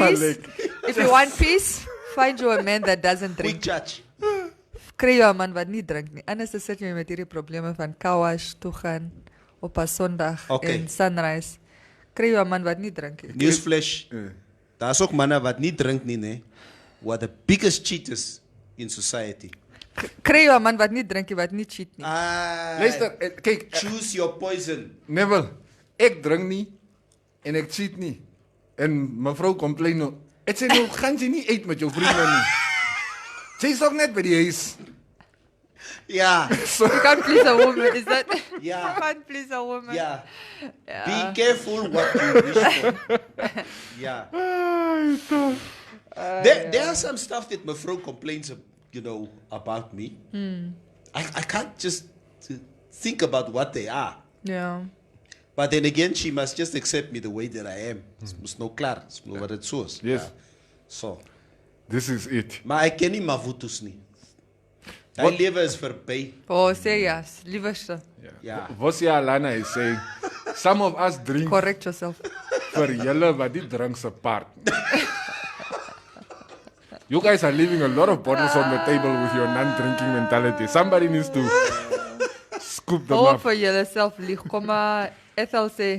peace, find you a man that doesn't drink. Quick judge. Kry jou 'n man wat nie drink nie. Anders sit jy met hierdie probleme van kawash toe gaan op 'n Sondag en sunrise. Kry jy 'n man wat nie drink nie. Newsflash. Daar's ook manne wat nie drink nie, nee. What the biggest cheaters in society. Kry jy 'n man wat nie drink nie, wat nie cheat nie. Luister, kyk, Choose your poison. Neville, ek drink nie en ek cheat nie. En mevrou complain nou. Ek sê nou, gaan jy nie uit met jou vriende nie. Sy's ook net by die huis. Yeah. You can't please a woman, is that? Yeah. You can't please a woman. Yeah. Be careful what you wish for. Yeah. There are some stuff that Mevrouw complains, about me. I can't just think about what they are. Yeah. But then again, she must just accept me the way that I am. It's no klaar. It's no wat het soos. Yes. So. This is it. Maar ek ken nie Mavutus nie. Hy lewe is verby. Oh, say yes. Liewerste. Yeah. Vosia Alana is saying, some of us drink Correct yourself. vir julle wat die drinks apart. You guys are leaving a lot of bottles on the table with your non-drinking mentality. Somebody needs to scoop them Oh, up. vir julleself lieg. Kom maar, Ethel sê,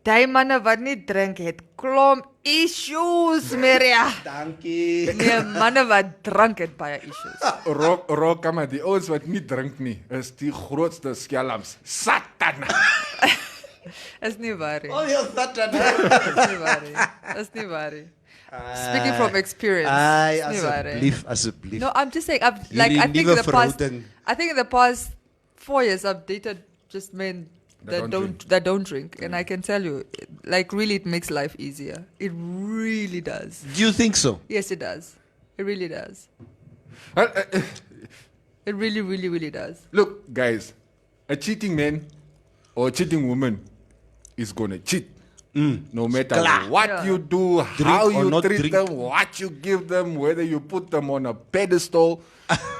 die manne wat nie drink het, klomp issues, Maria. Dankie. Nee, manne wat drank het baie issues. Rock, maar die ouens wat nie drink nie, is die grootste skelms. Satan! Is nie waar nie. Oh, jy Satan. Is nie waar nie. Is nie waar nie. Speaking from experience. Ai, Is nie waar nie. asseblief. No, I'm just saying, I think Hierdie in nuwe the past, verhouding. I think in the past 4 years I've dated just men that don't drink, and I can tell you, like, really, it makes life easier. It really does. Do you think so? Yes, it does. It really does. Well, It really, really, really does. look, guys, a cheating man or a cheating woman is gonna cheat. No matter Klaar. what Yeah. you do, how or you not treat drink. them, what you give them, whether you put them on a pedestal,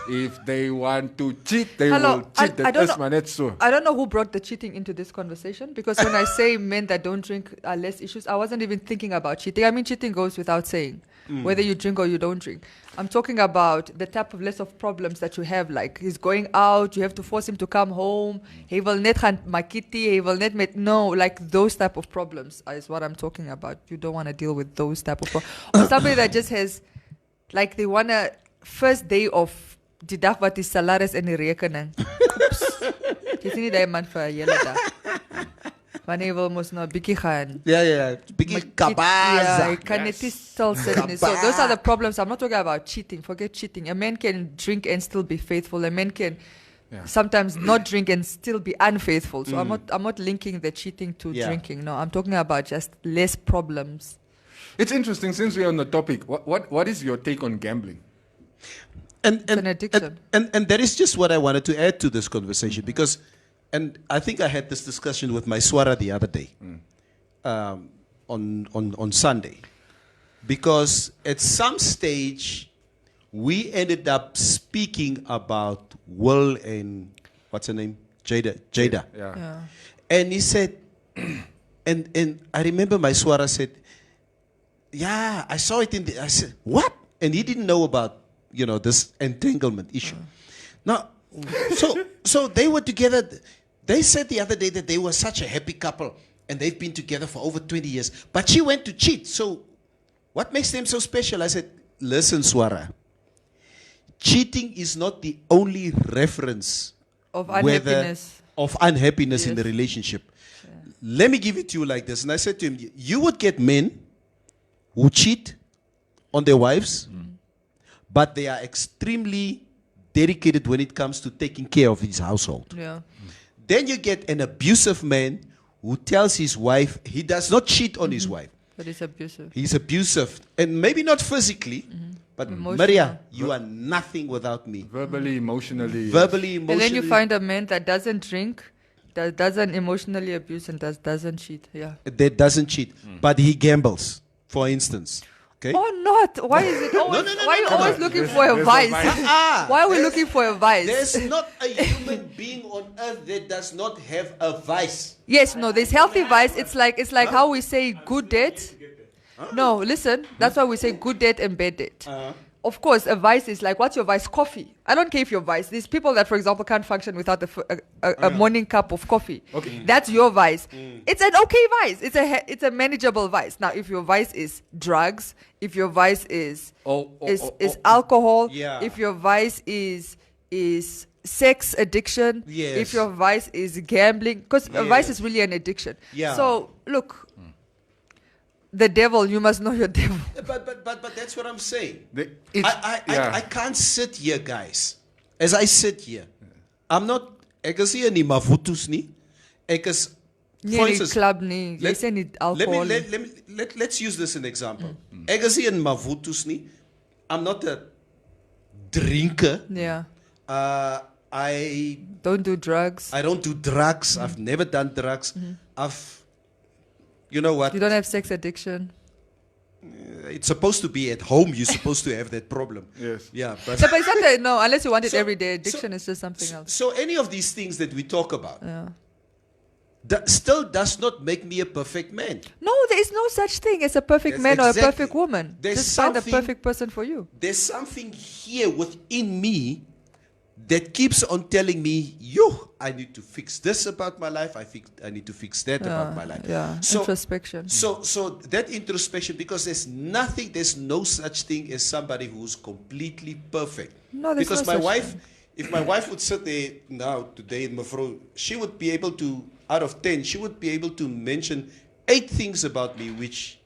if they want to cheat, they Hello, will cheat. I don't That's know- my net so. I don't know who brought the cheating into this conversation, because when I say men that don't drink are less issues, I wasn't even thinking about cheating. I mean, cheating goes without saying, whether you drink or you don't drink. I'm talking about the type of list of problems that you have, like he's going out, you have to force him to come home, he will net gaan makiti, he will net met, no, like those type of problems is what I'm talking about. You don't want to deal with those type of problems. Or somebody that just has, like they want to, first day of die dag wat die salaris in die rekening. Jy sien nie die man vir 'n hele dag. Wanneer wil mos nou 'n bietjie gaan. Yeah. Biggie Ja, kabaza. hy kan net nie stil sit nie. So those are the problems. I'm not talking about cheating. Forget cheating. A man can drink and still be faithful. A man can sometimes not drink and still be unfaithful. So I'm not linking the cheating to drinking. No, I'm talking about just less problems. It's interesting, since we're on the topic, what is your take on gambling? And an addiction. And that is just what I wanted to add to this conversation, because, and I think I had this discussion with my swara the other day, on Sunday, because at some stage we ended up speaking about Will and what's her name, Jada. Yeah. And he said, and I remember my swara said, yeah, I saw it in the, I said, what? And he didn't know about, this entanglement issue. Now, so they were together. They said the other day that they were such a happy couple and they've been together for over 20 years. But she went to cheat. So what makes them so special? I said, listen, Swara, cheating is not the only reference Of unhappiness. In the Yes. relationship. Yeah. Let me give it to you like this. And I said to him, you would get men who cheat on their wives, but they are extremely dedicated when it comes to taking care of his household. Yeah. Then you get an abusive man who tells his wife he does not cheat on his wife. But it's abusive. He's abusive. And maybe not physically, but Emotional. Maria, you are nothing without me. Verbally, emotionally. Verbally, emotionally. And then you find a man that doesn't drink, that doesn't emotionally abuse, and doesn't cheat. Yeah. That doesn't cheat, but he gambles, for instance. Okay? Or not. Why is it always? no, why are you come always on. looking for a vice? Why are we looking for a vice? There's not a human being on earth that does not have a vice. Yes, no. There's healthy vice. It's like how we say good date. No, listen. That's why we say good date and bad date. of course, a vice is like, what's your vice? Coffee. I don't care if your vice. These people that, for example, can't function without a morning cup of coffee. Okay. That's your vice. It's an okay vice. It's a manageable vice. Now, if your vice is drugs, if your vice is alcohol, if your vice is sex addiction, if your vice is gambling, because a vice is really an addiction. Yeah. So, look. The devil, you must know your devil. But that's what I'm saying. I I can't sit here, guys. As I sit here, I'm not. Ek is hier nie mavutus nie. Ek is. For instance, club nie. Jy sê nie alcohol. Let's use this as an example. Ek is hier in mavutus nie. I'm not a drinker. Yeah. I don't do drugs. I don't do drugs. I've never done drugs. You know what? You don't have sex addiction. It's supposed to be at home. You're supposed to have that problem. Yes. Yeah. But no, unless you want it every day. Addiction is just something else. So any of these things that we talk about that still does not make me a perfect man. No, there is no such thing as a perfect man or a perfect woman. Just find a perfect person for you. There's something here within me that keeps on telling me, I need to fix this about my life. I need to fix that about my life. Yeah, so, introspection. So that introspection, because there's no such thing as somebody who's completely perfect. No, there's because no my such wife, thing. if my wife would sit there now, today in Mafro, she would be able to, out of 10, she would be able to mention 8 things about me which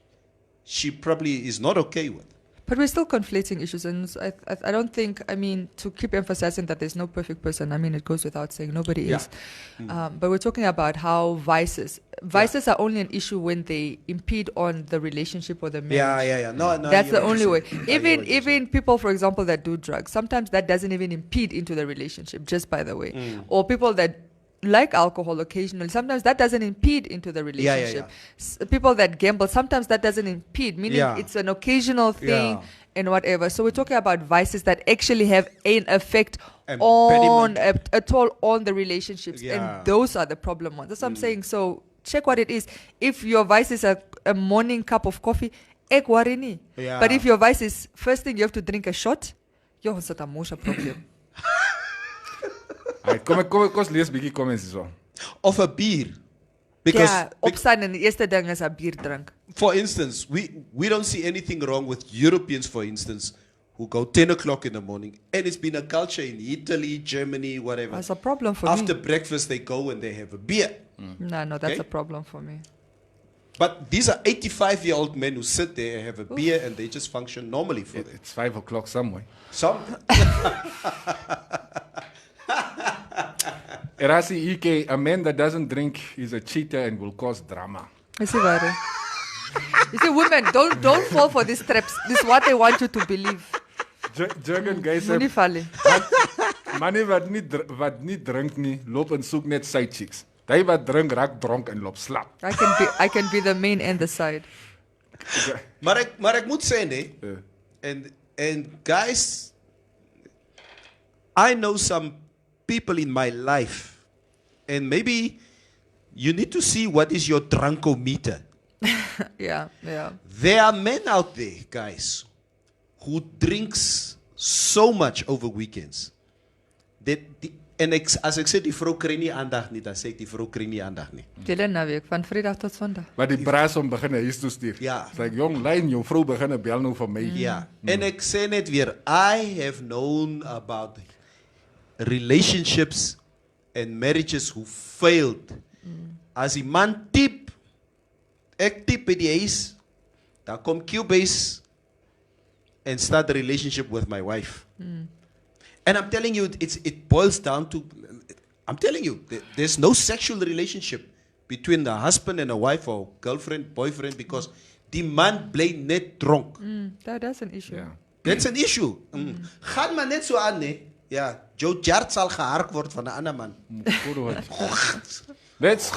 she probably is not okay with. But we're still conflating issues, and I don't think, to keep emphasizing that there's no perfect person, it goes without saying, nobody is. But we're talking about how vices are only an issue when they impede on the relationship or the marriage. Yeah. No, that's the only way. Even people, for example, that do drugs, sometimes that doesn't even impede into the relationship, just by the way. Or people that like alcohol occasionally, sometimes that doesn't impede into the relationship. People that gamble, sometimes that doesn't impede, meaning it's an occasional thing and whatever. So we're talking about vices that actually have an effect on the relationships, and those are the problem ones. That's what I'm saying. So check what it is. If your vice is a morning cup of coffee, ek worry nie. But if your vice is first thing you have to drink a shot, you're a problem. Kom ons lees 'n bietjie comments hierso. Of a beer. Because opstaan en die eerste ding is 'n bier drink. For instance, we don't see anything wrong with Europeans, for instance, who go 10 o'clock in the morning, and it's been a culture in Italy, Germany, whatever. That's a problem for After me. breakfast, they go and they have a beer. No, that's a problem for me. But these are 85-year-old men who sit there and have a beer and they just function normally for them. It's 5 o'clock somewhere. Erasi Ike, a man that doesn't drink is a cheater and will cause drama. You see, women, don't fall for these traps. This is what they want you to believe. Jurgen guys, manne wat nie drink nie, loop en soek net side chicks. Hy wat drink raak dronk en loop slap. I can be the main and the side. Maar ek moet sê nee. And guys, I know some people in my life, and maybe you need to see what is your drunkometer. Yeah. There are men out there, guys, who drinks so much over weekends that as ek sê die vrou kry nie aandag nie, dan sê ek die vrou kry nie aandag nie. Julle naweek van Vrydag tot Sondag. Maar die braas om begin huis toe stuur. Ja. Sê ek jong lyn jou vrou begin bel nou vir my. Ja. En ek sê net weer, I have known about relationships and marriages who failed. As die man ek tip by die huis, dan kom Cubase and start the relationship with my wife. And I'm telling you, it boils down to, I'm telling you, there's no sexual relationship between the husband and a wife or girlfriend, boyfriend, because the man bly net dronk. That's an issue. Yeah. That's an issue. Gaan maar net so aan, nee. Ja, Joe Jart sal gehark word van 'n ander man. Let's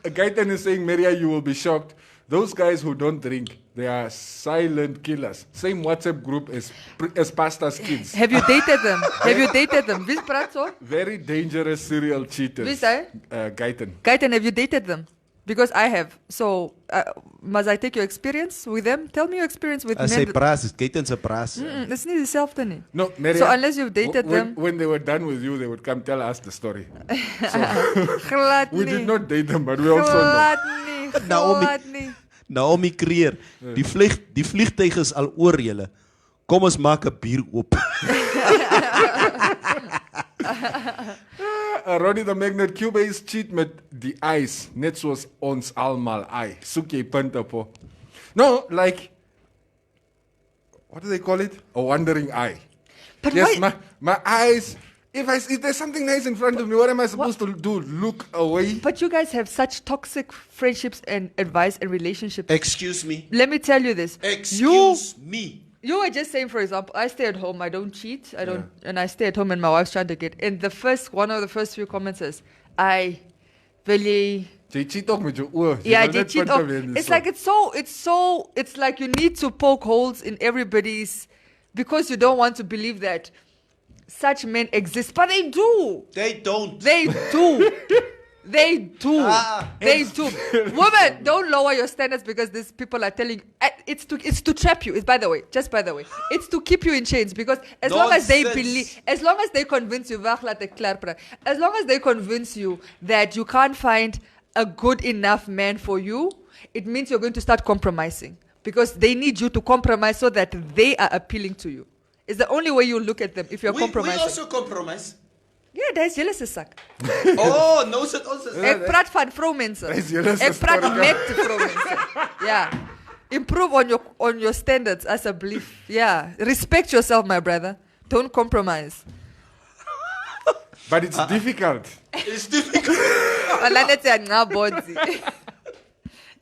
Gaiten is saying, Maria, you will be shocked. Those guys who don't drink, they are silent killers. Same WhatsApp group as Pastor's kids. Have you dated them? Wie praat so? Very dangerous serial cheaters. Wie sê? Gaiten. Gaiten, have you dated them? Because I have. So, must I take your experience with them? Tell me your experience with As men. sy praat, is keten se praat. It's niet hetzelfde nie. No, Maria, So unless you've dated them. when they were done with you, they would come tell us the story. Glad We nie. did not date them, but we also know. Glad nie. Naomi. Glad nie. Naomi Creer, die vliegtuig is al oor julle. Kom ons maak 'n bier oop. Ronnie the Magnet, Cubase cheat met die eyes, net soos ons almal eye. Soek jy punte po. No, like, what do they call it? A wandering eye. But Yes, why? my eyes, if there's something nice in front of me, what am I supposed to do? Look away? But you guys have such toxic friendships and advice and relationships. Excuse me. Let me tell you this. Excuse me. You were just saying, for example, I stay at home, I don't cheat, and I stay at home and my wife's trying to get. And one of the first few comments is, I really. Jy cheat ook met jou oor. Jy Yeah, wil they net cheat. punte wen, It's so. like it's like you need to poke holes in everybody's because you don't want to believe that such men exist, but they do. They don't. They do. They do. They do. Women, don't lower your standards because these people are telling. It's to trap you. By the way, it's to keep you in chains because as long as they believe, as long as they convince you, as long as they convince you that you can't find a good enough man for you, it means you're going to start compromising because they need you to compromise so that they are appealing to you. It's the only way you look at them if you're compromising. We also compromise. Ja, dat is jullie sak. Oh, nou sit ons. Ik praat van vrouwmensen. Dat is jullie Ik praat story. met vrouwmensen. Ja. Improve on your standards, alsjeblieft. Ja. Respect yourself, my brother. Don't compromise. But it's difficult. It's difficult. Alleen net zeggen, nga body.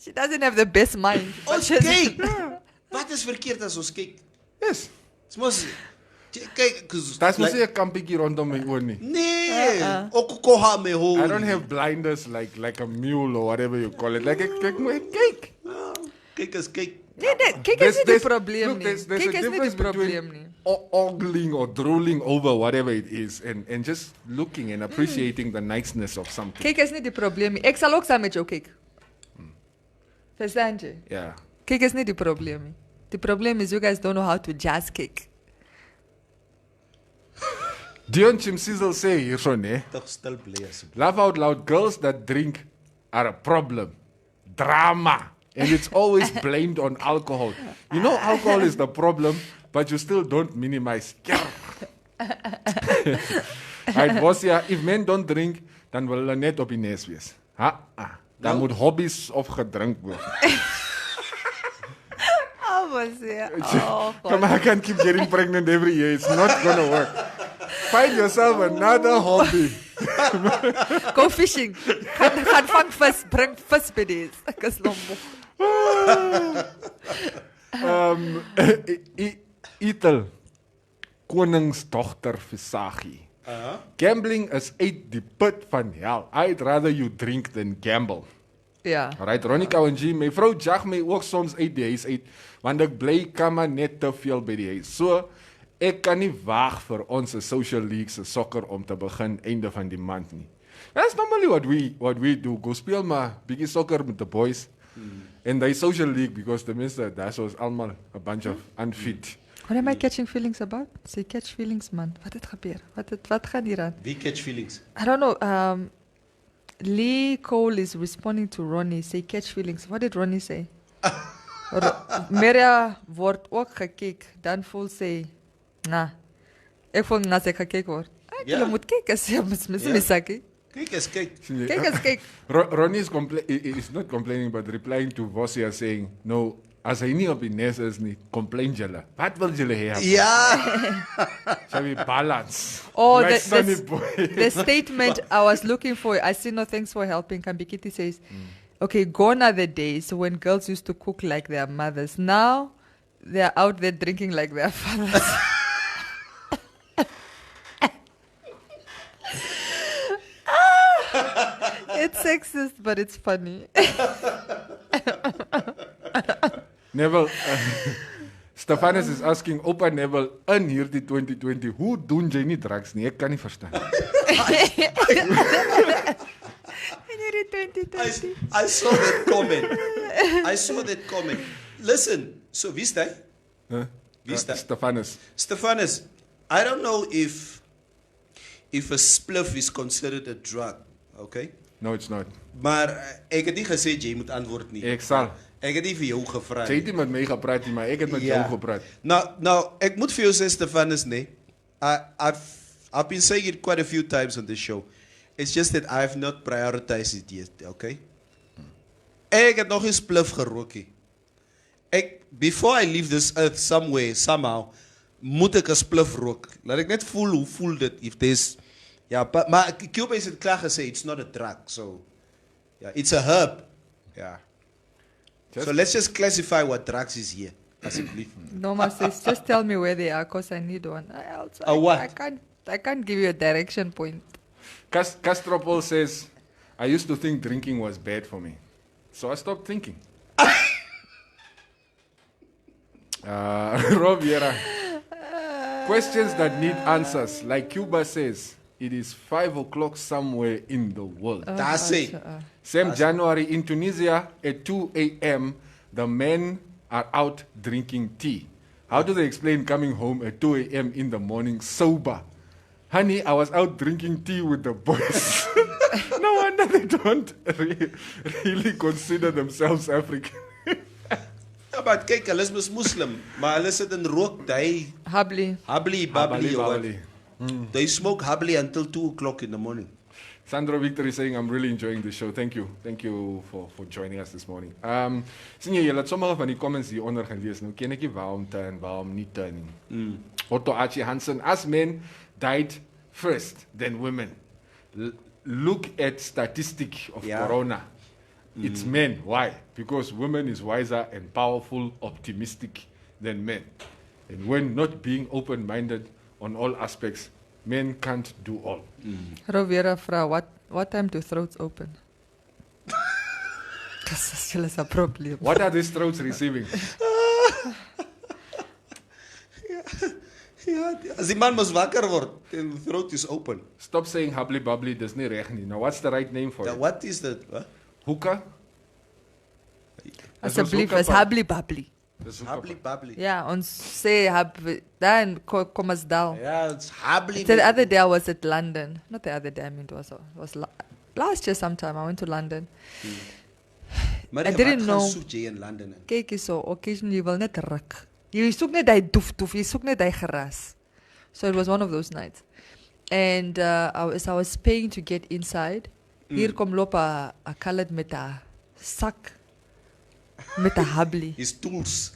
She doesn't have the best mind. Ons kyk. Wat is verkeerd as ons kyk? Yes. Ons mos kyk, That's mos nie 'n kampiekie rondom my oor nie. Nee, ook koha me ho. I don't have blinders like a mule or whatever you call it. Like kyk my kyk. Kyk as kyk. Nee, kijk is niet het probleem look, nie. there's Kijk a is niet difference het probleem between nie. ogling or drooling over whatever it is and just looking and appreciating the niceness of something. Kijk is niet het probleem nie. Ik zal ook samen met jou kijken. Verstaan je? Yeah. Kijk is niet het probleem nie. The problem is you guys don't know how to jazz kick. Dion Chimsizzle sê hierson hè. Toch stil bly asseblief. Laugh out loud, girls that drink are a problem. Drama. And it's always blamed on alcohol. You know alcohol is the problem, but you still don't minimize. Right, boss, ja, if men don't drink, dan wil hulle net op die nes wees. Dan moet hobbies opgedrink word. Come on, I can't keep getting pregnant every year. It's not gonna work. Find yourself another hobby. Go fishing. Gaan vang vis, bring vis by die. Ek is lombo. Ethel, koningsdogter Visagie. Gambling is uit die put van hel. I'd rather you drink than gamble. Ja. Alright, Ronika en G, my vrou jag my ook soms uit die huis uit, want ek bly kan maar net te veel by die huis. So, ek kan nie wag vir ons social league se sokker om te begin einde van die maand nie. That's normally what we do. Go speel maar bietjie sokker met the boys. And they social league because the minister that's was almal a bunch of unfit. What am I catching feelings about? Say catch feelings, man. Wat het gebeur? Wat gaan hier aan? Wie catch feelings? I don't know. Lee Cole is responding to Ronnie. Say catch feelings. What did Ronnie say? Meria wordt ook gekeken. Dan voel sy, nga. Ek voel nga sy gekeken word. Jy moet kyk as jy misaki. Kyk as kyk. Kyk as kyk. Ronnie is not complaining but replying to Vosia saying, no, as hy nie op die nes is nie, complain julle. Wat wil julle hê? Ja. Shall we balance? Oh, Like Sunny Boy. the statement I was looking for, I see no thanks for helping. Kambikiti says, okay, gone are the days when girls used to cook like their mothers. Now, they're out there drinking like their fathers. It's sexist, but it's funny. Neville, Stefanus is asking, Opa Neville, in hierdie 2020, hoe doen jy nie drugs nie? Ek kan nie verstaan. In hierdie 2020. I saw that comment. I saw that comment. Listen, so Vista, Stephanus, I don't know if a spliff is considered a drug, okay? No, it's not. Maar ek het nie gesê jy moet antwoord nie. Ek sal. Ek het nie vir jou gevra Jy nie. het nie met my gepraat nie, maar ek het met jou gepraat. Nou, ek moet vir jou sê, Stephanus, nee. I've been saying it quite a few times on this show. It's just that I have not prioritized it yet, okay? Ek het nog 'n spliff gerook nie. Before I leave this earth somewhere, somehow, moet ek 'n spliff rook. Laat ek net voel hoe voel dit if there's... Ja, maar Cuba is het klaar gesê, it's not a drug, so... Yeah, it's a herb. Yeah. So let's just classify what drugs is here. Norma says, just tell me where they are, because I need one. I can't give you a direction point. Castropol says, I used to think drinking was bad for me, so I stopped drinking. Robiera. Questions that need answers. Like Cuba says, it is 5 o'clock somewhere in the world. That's it. Same January in Tunisia at 2 a.m., the men are out drinking tea. How do they explain coming home at 2 a.m. in the morning sober? Honey, I was out drinking tea with the boys. No wonder they don't really consider themselves African. Ja, maar kyk, hulle is Muslim, maar hulle sit in rook, Habli. Bubbly. They smoke habli until 2 o'clock in the morning. Sandro Victor is saying, I'm really enjoying the show. Thank you. Thank you for joining us this morning. Sien jy het sommige van die comments hieronder gelees. Nou ken ek nie waarom te en waarom nie te nie. Otto Archie Hansen, as men died first than women. Look at statistic of corona. It's men. Why? Because women is wiser and powerful, optimistic than men. And when not being open-minded on all aspects, men can't do all. Rovera fra, what time do throats open? That's a problem. What are these throats receiving? As die man mos wakker word, and the throat is open. Stop saying hubbly bubbly, dis nie reg nie. Now what's the right name for it? What is that? What? Hookah? Asseblief, is hubbly bubbly. Habli bubbly. Ja, ons sê dan kom ons daal. Yeah, it's habli. The other day I was at London. Not the other day, I mean it was last year sometime I went to London. I didn't know. In London. Kyk so, occasionally jy wil net ruk. Jy soek net daai doef, jy soek net daai geras. So it was one of those nights. And I was paying to get inside. Hier kom loop 'n colored met 'n sak met 'n habli. His tools.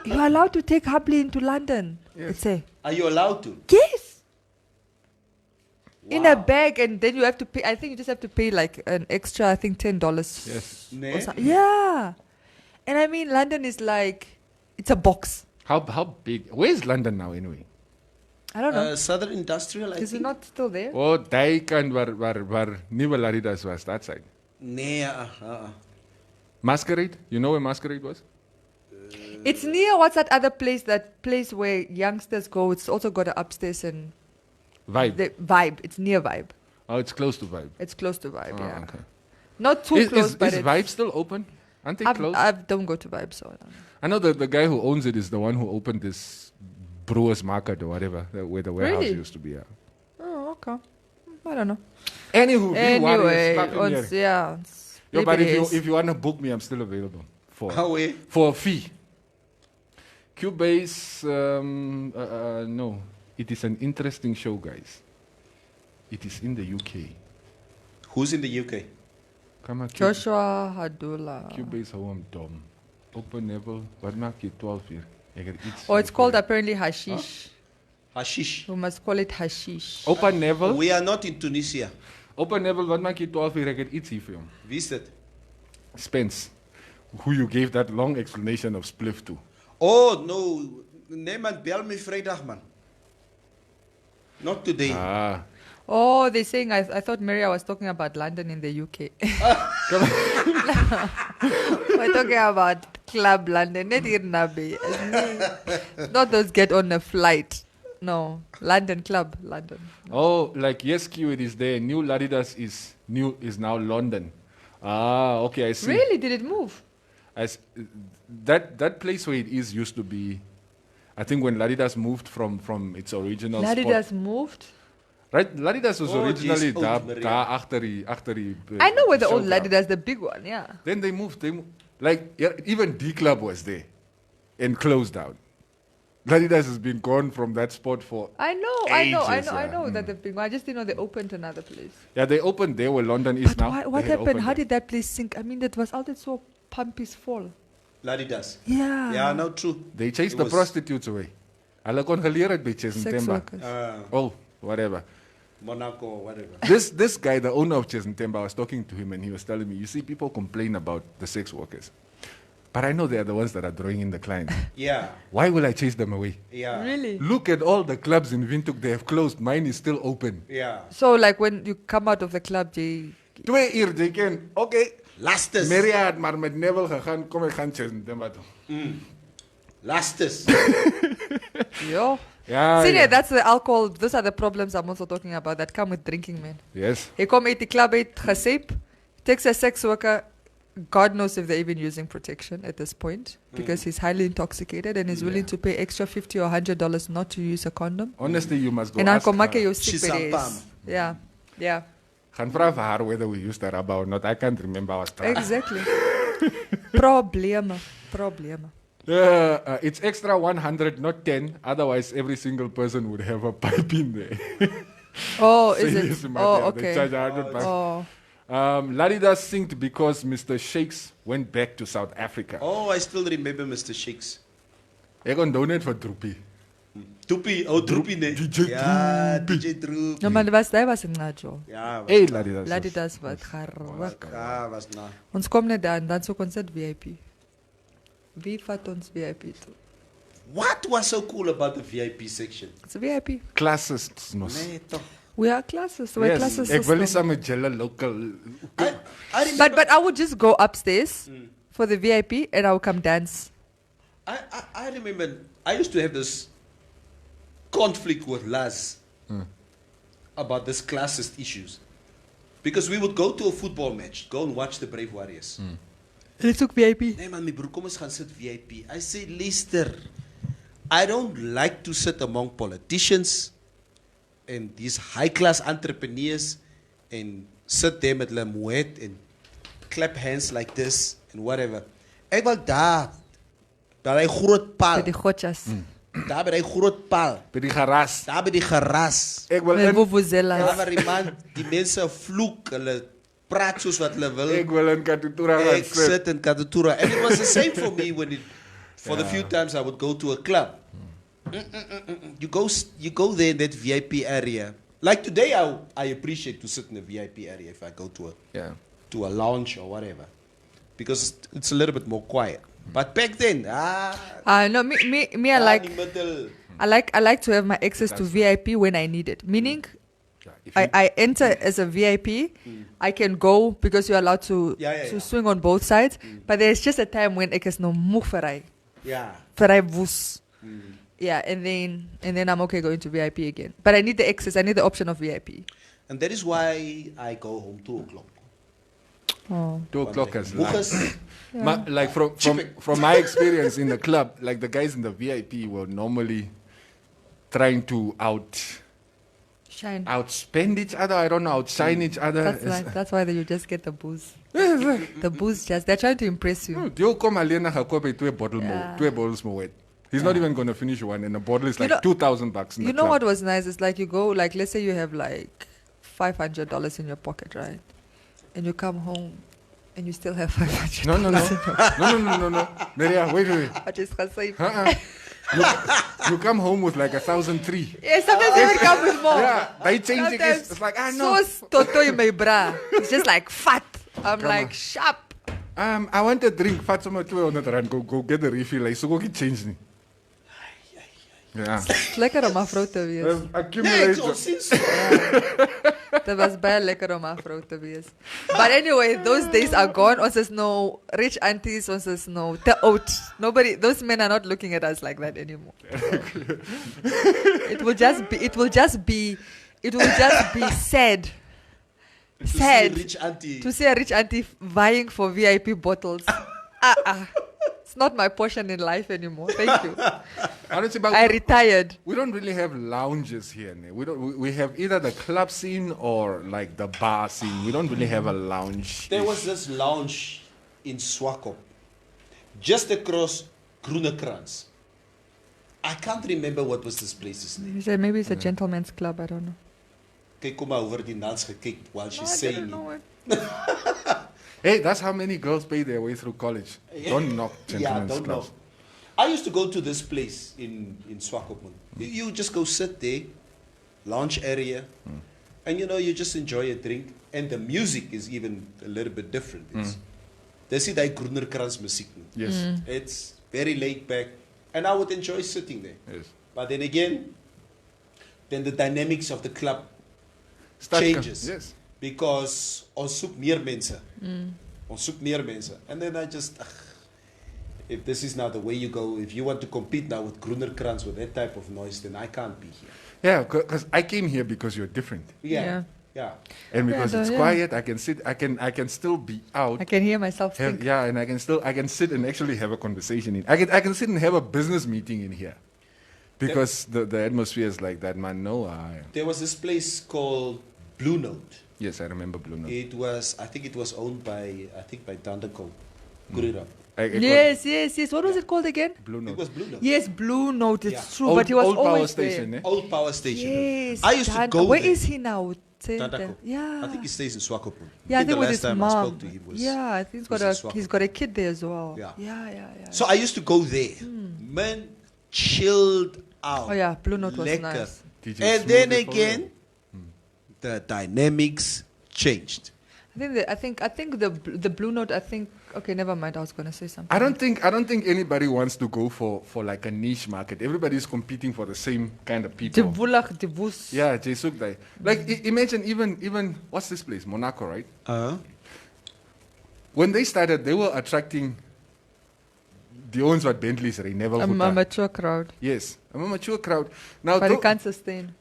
You are allowed to take habli into London. Yes. Are you allowed to? Yes. Wow. In a bag, and then you have to pay. I think you just have to pay like an extra, I think $10. Yes. Yeah. And I mean, London is like, it's a box. How big? Where is London now anyway? I don't know. Southern Industrial, I Is think. it not still there? Oh, daai kant waar Nuwe Laridas was, that side. Nee, Masquerade? You know where Masquerade was? It's near, what's that other place, where youngsters go? It's also got an upstairs and... Vibe. Vibe. It's near Vibe. Oh, it's close to Vibe. It's close to Vibe, yeah. Okay. Not too close, is but Vibe still open? Aren't they closed? I don't go to Vibe, so I don't know. I know the guy who owns it is the one who opened this Brewers Market or whatever, where the warehouse Really? used to be. Yeah. Oh, okay. I don't know. Anywho, Anyway, yeah. Yo, but if you want to book me, I'm still available for a fee. Cubase, no. It is an interesting show, guys. It is in the UK. Who's in the UK? Come on, Joshua Hadula. Cubase, how I'm dumb. Open level, wat maak jy 12 uur? Ek het iets. Oh, it's called apparently hashish. Hashish. We must call it hashish. Open level. We are not in Tunisia. Open level, wat maak jy 12 uur? Ek het iets hier vir hom. Wie is dit? Spence, who you gave that long explanation of spliff to. Oh, no. Nee, man, bel me Vrydag, man. Not today. Oh, they're saying, I thought Maria was talking about London in the UK. We're talking about Club London, not here Nabi. Not those get on a flight. No, London Club, London. Oh, like yes, Q, it is there. New Ladidas is now London. Ah, okay, I see. Really? Did it move? That place where it is used to be, I think when Ladidas moved from its original Ladidas spot. moved? Right, Ladidas was originally geez, old Maria. daar achter die I know where the old showground. Ladidas, the big one, yeah. Then they moved. Like, yeah, even D Club was there and closed down. Ladidas has been gone from that spot for I know that the big one. I just didn't know they opened another place. Yeah, they opened there where London is But now. what They had happened? opened How there. did that place sink? I mean, that was altijd so pumpy's fall. Ladidas. Yeah. Yeah, no, true. They chased It the was- prostitutes away. Hulle kon geleer het by Chess Sex Ntemba. workers. Oh, whatever. Monaco, whatever. This guy, the owner of Chess Ntemba, I was talking to him and he was telling me, you see, people complain about the sex workers. But I know they are the ones that are drawing in the clients. Yeah, Why will I chase them away? yeah. Really? Look at all the clubs in Windhoek, they have closed. Mine is still open. Yeah. So, like, when you come out of the club, jy... 2 uur, jy ken, okay. Lastes. Marriott, maar met Neville gegaan, kom ek gaan Chess Ntemba toe. Lastes. Yo. Ja, See, ja. that's the alcohol. Those are the problems I'm also talking about that come with drinking, man. Yes. He come uit die club uit, geseep, takes a sex worker. God knows if they're even using protection at this point because he's highly intoxicated and is willing to pay extra $50 or $100 not to use a condom. Honestly, you must go En dan ask kom maak jy her. jou siek She's by die sampam. is. Yeah. Yeah. Gaan vra vir haar whether we used the rubber or not. I can't remember. I was drunk. Exactly. Probleme. It's extra 100, not 10. Otherwise, every single person would have a pipe in there. Oh, Say is yes, it? Matthew, Oh, they charge okay. 100 bucks. Oh. Ladidas synced because Mr. Shakes went back to South Africa. Oh, I still remember Mr. Shakes. Ek onthou net vir Droepie. Droopy, oh Droopy nee. DJ Ja, Droopy. DJ Droopy. No, maar hy was in Najo. Ja, was Hey, Ladidas. Ladidas wat geruk. Ja, was na. Ons kom net daar en dan so ons dit VIP. Wie vat ons VIP toe? What was so cool about the VIP section? It's a VIP. Classists nos. Nee, toch. We are classes. We're classes. Ek wil nie system. saam met julle local. I remember, But I would just go upstairs for the VIP and I would come dance. I remember I used to have this conflict with Laz about this classist issues. Because we would go to a football match, go and watch the Brave Warriors. En dit is ook VIP. Nee man, my broer, kom ons gaan sit VIP. I say, luister, I don't like to sit among politicians and these high-class entrepreneurs and sit there met hulle moed and clap hands like this and whatever. Ek wil daar by die groot paal, By die gotchas. daar by die groot paal, By die garas. daar by die geras, Ek wil Met in vuvuzelas. daar waar die man, die mense vloek, hulle praat soos wat hulle wil. ek wil in Katutura gaan Ek sit in Katutura. And it was the same for me when for the few times I would go to a club. You go there in that VIP area. Like today, I appreciate to sit in the VIP area if I go to a lounge or whatever, because it's a little bit more quiet. But back then, No, me I like to have my access to VIP when I need it. Meaning, I enter as a VIP. I can go because you're allowed to swing on both sides. But there's just a time when ek is no moeferai. Verai woes. Yeah, and then I'm okay going to VIP again. But I need the access. I need the option of VIP. and that is why I go home 2 o'clock. Oh. 2 o'clock as light. Boeges, Like from my experience in the club, like the guys in the VIP were normally trying to Shine. outspend each other. I don't know, outshine each other. That's why you just get the booze. The booze they're trying to impress you. Jy kom alleen na gekoop het 2 bottles more wet. He's not even going to finish one, and the bottle is like $2,000 in You the know club. what was nice? It's like you go, like, let's say you have like $500 in your pocket, right? And you come home and you still have $500. No. Maria, wait. I just can't say. You come home with like 1,003. Yeah, sometimes you even come with more. Yeah, they change it. Sometimes It's like, no. So toto in my bra. It's just like fat. I'm Come like on. sharp. I want a drink. Fat some 200 rand. Go get the refill. Like, so go get change me. Ja. It's lekker om afro te wees. nee, zo sinds. Dat was baie lekker om afro te wees. But anyway, those days are gone. Ons is no rich aunties. Ons is no te oud. Nobody. Those men are not looking at us like that anymore. It will just be sad sad see a rich auntie. to see a rich auntie vying for VIP bottles. It's not my portion in life anymore. Thank you. I retired. We don't really have lounges here. Ne? We have either the club scene or like the bar scene. We don't really have a lounge. There was this lounge in Swakop, just across Groenekrans. I can't remember what was this place's name. Maybe it's a gentleman's club. I don't know. Kyk kom maar over die Nans gekyk while she's saying it. Hey, that's how many girls pay their way through college. Don't knock gentlemen's don't clubs. know. I used to go to this place in Swakopmund. You just go sit there, lounge area, and you just enjoy a drink. And the music is even a little bit different. This is like Groenekrans music. Yes. It's very laid back, and I would enjoy sitting there. Yes. But then again, the dynamics of the club changes. Yes. Because ons soek meer mense. Ons soek meer mense. And then I just, if this is now the way you go, if you want to compete now with Groenekrans with that type of noise, then I can't be here. Yeah, because I came here because you're different. Yeah. And because it's quiet, I can sit. I can still be out. I can hear myself think. Yeah, and I can sit and actually have a conversation. I can sit and have a business meeting in here, because the atmosphere is like that, man. No, there was this place called Blue Note. Yes, I remember Blue Note. I think it was owned by Dandako. Gurira. Yes. What was it called again? Blue Note. It was Blue Note. Yes, Blue Note. It's true, but he was old always power station, there. Old power station. Yes. I used to go Where there. is he now? Dandako. Yeah. I think he stays in Swakopmund. Yeah, I think the with last his time mom. I spoke to him was. Yeah, I think he's got a kid there as well. Yeah. So I used to go there. Man, chilled out. Oh yeah, Blue Note was Lekker. nice. And then again, the dynamics changed. I think the Blue Note. Okay, never mind. I was gonna say something. I don't think anybody wants to go for like a niche market. Everybody's competing for the same kind of people. Yeah, Jesuk. Like imagine even what's this place? Monaco, right? When they started, they were attracting the ones what Bentleys are never a mature crowd. Yes, a mature crowd. Now but they can't sustain.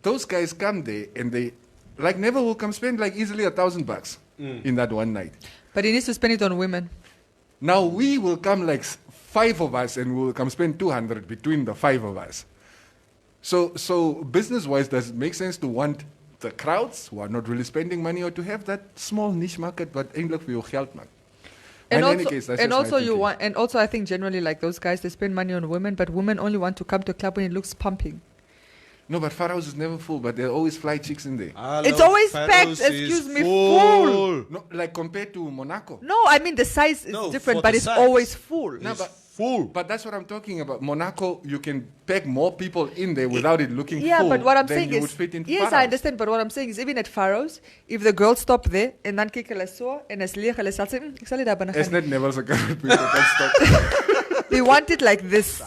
Those guys come there and they like Neville will come spend like easily $1,000 in that one night. But he needs to spend it on women. Now we will come like 5 of us and we'll come spend 200 between the 5 of us. So business-wise, does it make sense to want the crowds who are not really spending money or to have that small niche market but eindelijk vir jou geld maak? And in any case, that's also I think generally like those guys, they spend money on women, but women only want to come to a club when it looks pumping. No, but Pharaoh's is never full, but there are always fly chicks in there. It's always packed, excuse me, full. No, like compared to Monaco. No, I mean the size is different, but it's always full. No, but full. But that's what I'm talking about. Monaco, you can pack more people in there without it looking full. Yeah, but what I'm saying is, yes, I understand, but what I'm saying is, even at Pharaoh's, if the girls stop there and then kyk hulle so en is leeg, hulle sal sê, ek sal nie daar binne gaan. It's not never so good people can stop. They want it like this.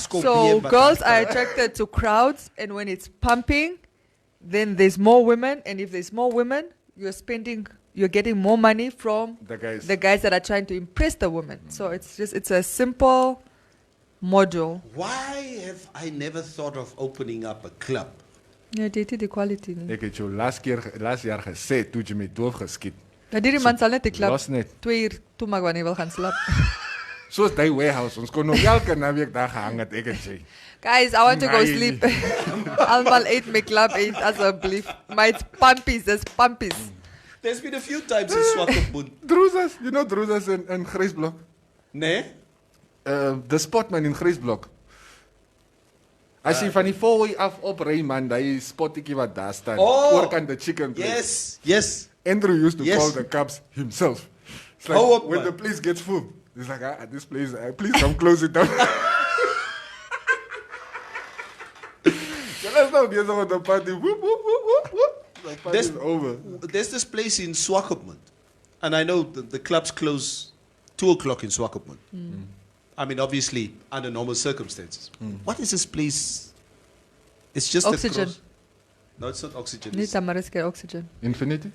So girls are attracted to crowds, and when it's pumping, then there's more women, and if there's more women, you're getting more money from the guys that are trying to impress the women. So it's a simple module. Why have I never thought of opening up a club? Ja, dit is equality. Ek het jou laas jaar gesê toe jy met doof geskiet. Dat hierdie man sal net 'n klap. Los net. 2 uur toe maak wanneer wil gaan slaap. Soos die warehouse, ons kon nog elke naweek daar gehang het, ek het sê. Guys, I want to go sleep. Almal eet my club eet asseblief. My pumpies, there's pumpies. There's been a few times in Swakopmund. Druzas, you know Druzas in Grijsblok? Nee? The spotman in Grijsblok. As jy van die voorway af opry man, daai spottetjie wat daar staan, oorkant the chicken place. Yes. Andrew used to call the cops himself. It's like when the place gets full, he's like, this place, please come close it down. Let's not get on the party. Whoop, whoop, whoop, whoop, whoop. The party is over. There's this place in Swakopmund, and I know the clubs close 2 o'clock in Swakopmund. I mean, obviously, under normal circumstances. What is this place? It's just Oxygen. No, it's not Oxygen. Niet Tamariske Oxygen. Infinity?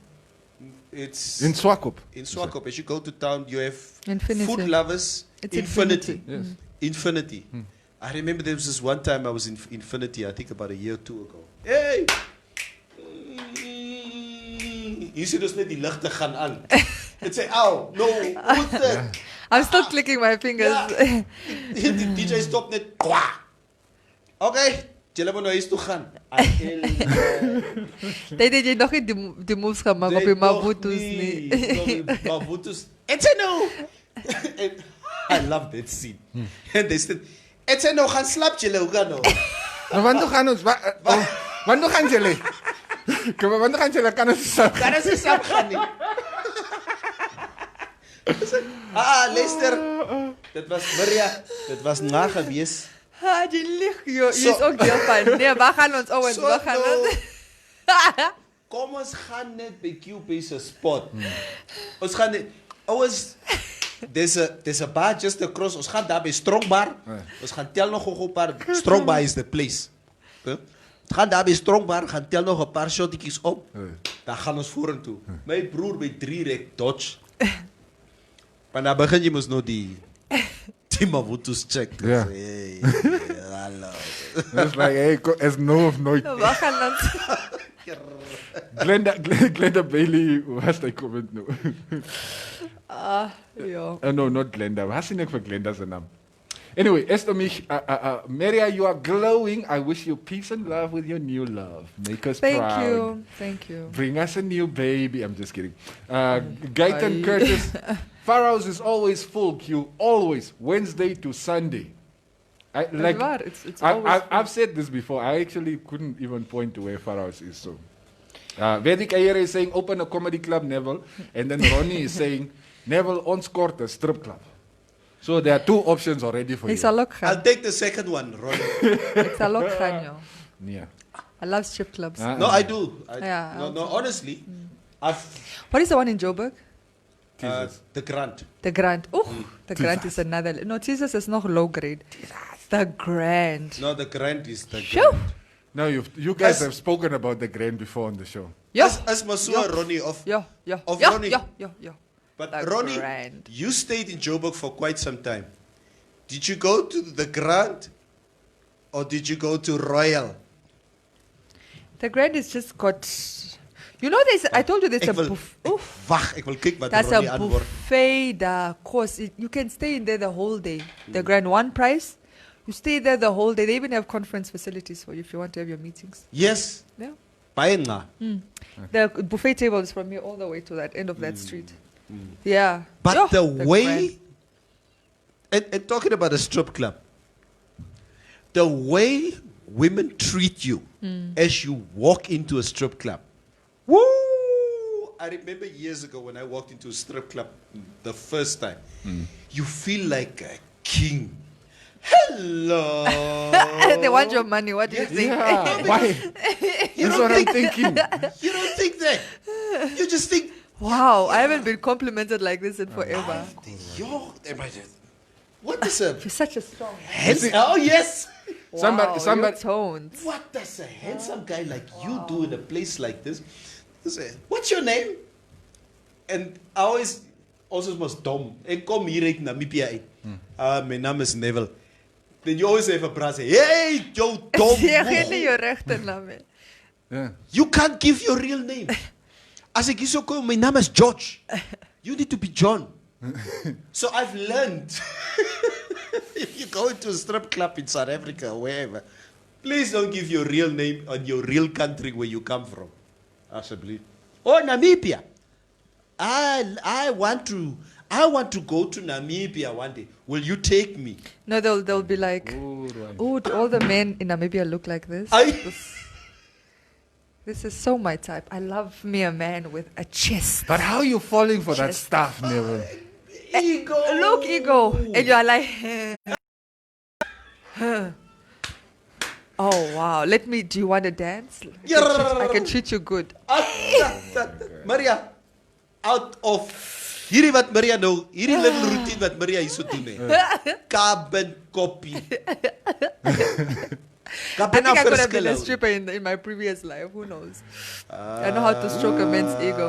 It's in Swakop. In Swakop. As you go to town, you have Infinity. Food Lovers. It's Infinity. Yes. Infinity. I remember there was this one time I was in Infinity, I think about a year or 2 ago. Hey! Hier sien ons net die ligte gaan aan. Dit sê, "Ow, no, what's that?" I'm still clicking my fingers. Ja. Die DJ stop net. Kwa. Okay, julle moet nou huis toe gaan. Dit jy nog nie die moves gemaak op die Mavutus nie. Mavutus. It's no. I love that scene. En dis dit. It's no gaan slap julle hoe gaan nou. Maar wanneer gaan ons wanneer gaan julle? Kom maar wanneer gaan julle kan ons sap? Kan ons nie sap gaan nie. Lester. Dit was Maria. Dit was na gewees. Die lig, joh. Jy is ook deel van. Nee, waar gaan ons Owens? Waar gaan ons? Kom ons gaan net by QP se spot. Ons gaan net Owens there's a bar just across. Ons gaan daar by Strong Bar. Ons gaan tel nog 'n paar. Strong Bar is the place. Ons gaan daar by Strong Bar, gaan tel nog 'n paar shotjies op. Dan gaan ons vorentoe. My broer by 3 rek Dodge. Maar dan begin jy mos nou die Mavutus check. Ja. Hey, hallo. It's like, hey, as no of nooit. Waar gaan ons? Glenda Bailey, was die comment nou? Ja. No, not Glenda. Was nie ek vir Glenda se naam? Anyway, Esther mich, Maria, you are glowing. I wish you peace and love with your new love. Make us proud. Thank you. Bring us a new baby. I'm just kidding. Gaitan Curtis, Pharaohs is always full, Q. Always. Wednesday to Sunday. It's always I've said this before. I actually couldn't even point to where Pharaohs is. So, Vedic Ayere is saying, open a comedy club, Neville. And then Ronnie is saying, Neville, ons kort a strip club. So there are 2 options already for you. I'll take the second one, Ronnie. Ek sal ook gaan, joh. Yeah. I love strip clubs. No, I do. Yeah, No, honestly. What is the one in Joburg? The Grant. The Grand. Oh, the Grand is another. No, Jesus is not low grade. The Grand. No, the Grant is the Shoo. Grant. No, you guys have spoken about the Grand before on the show. Yeah. As Masua Ronnie of Of Ronnie. Yeah. But The Ronnie, Grand. you stayed in Joburg for quite some time. Did you go to the Grand or did you go to Royal? The Grand is just got. You know, I told you there's a buffet. Wag, ek wil kyk wat That's Ronnie a antwoord. buffet, the course. You can stay in there the whole day. The Grand one price. You stay there the whole day. They even have conference facilities for you if you want to have your meetings. Yes. Yeah. Baie nga. The buffet table is from here all the way to that end of that street. Yeah. But Yo, the way, Grand. and talking about a strip club, the way women treat you as you walk into a strip club. Woo! I remember years ago when I walked into a strip club the first time. You feel like a king. Hello. They want your money. What do you think? Yeah, why? That's what I'm thinking. You don't think that. You just think, Wow, I haven't been complimented like this in forever. yo, what is a You're such a strong. handsome? Oh yes. Wow, somebody- your tones. What does a handsome guy like you do in a place like this? What's your name? And I always must dom. Ek kom hier uit Namibia uit. My naam is Neville. Then you always have a brother. Hey, yo, dom. Jy gee nie jou regte naam nie. Yeah. You can't give your real name. As ek hier so kom, my naam is George. You need to be John. So I've learned. If you go into a strip club in South Africa or wherever, please don't give your real name and your real country where you come from. Asseblief. Oh, Namibia. I want to go to Namibia one day. Will you take me? No, they'll be like, oh, do all the men in Namibia look like this? This is so my type. I love me a man with a chest. But how are you falling for that stuff, Neville? Ego. Look, ego. And you're like, oh, wow. Do you want to dance? I can treat you good. Maria, out of hierdie wat Maria nou, hierdie little routine wat Maria hier so doen hè. Carbon copy. I think I could have been a stripper in my previous life. Who knows? I know how to stroke a man's ego.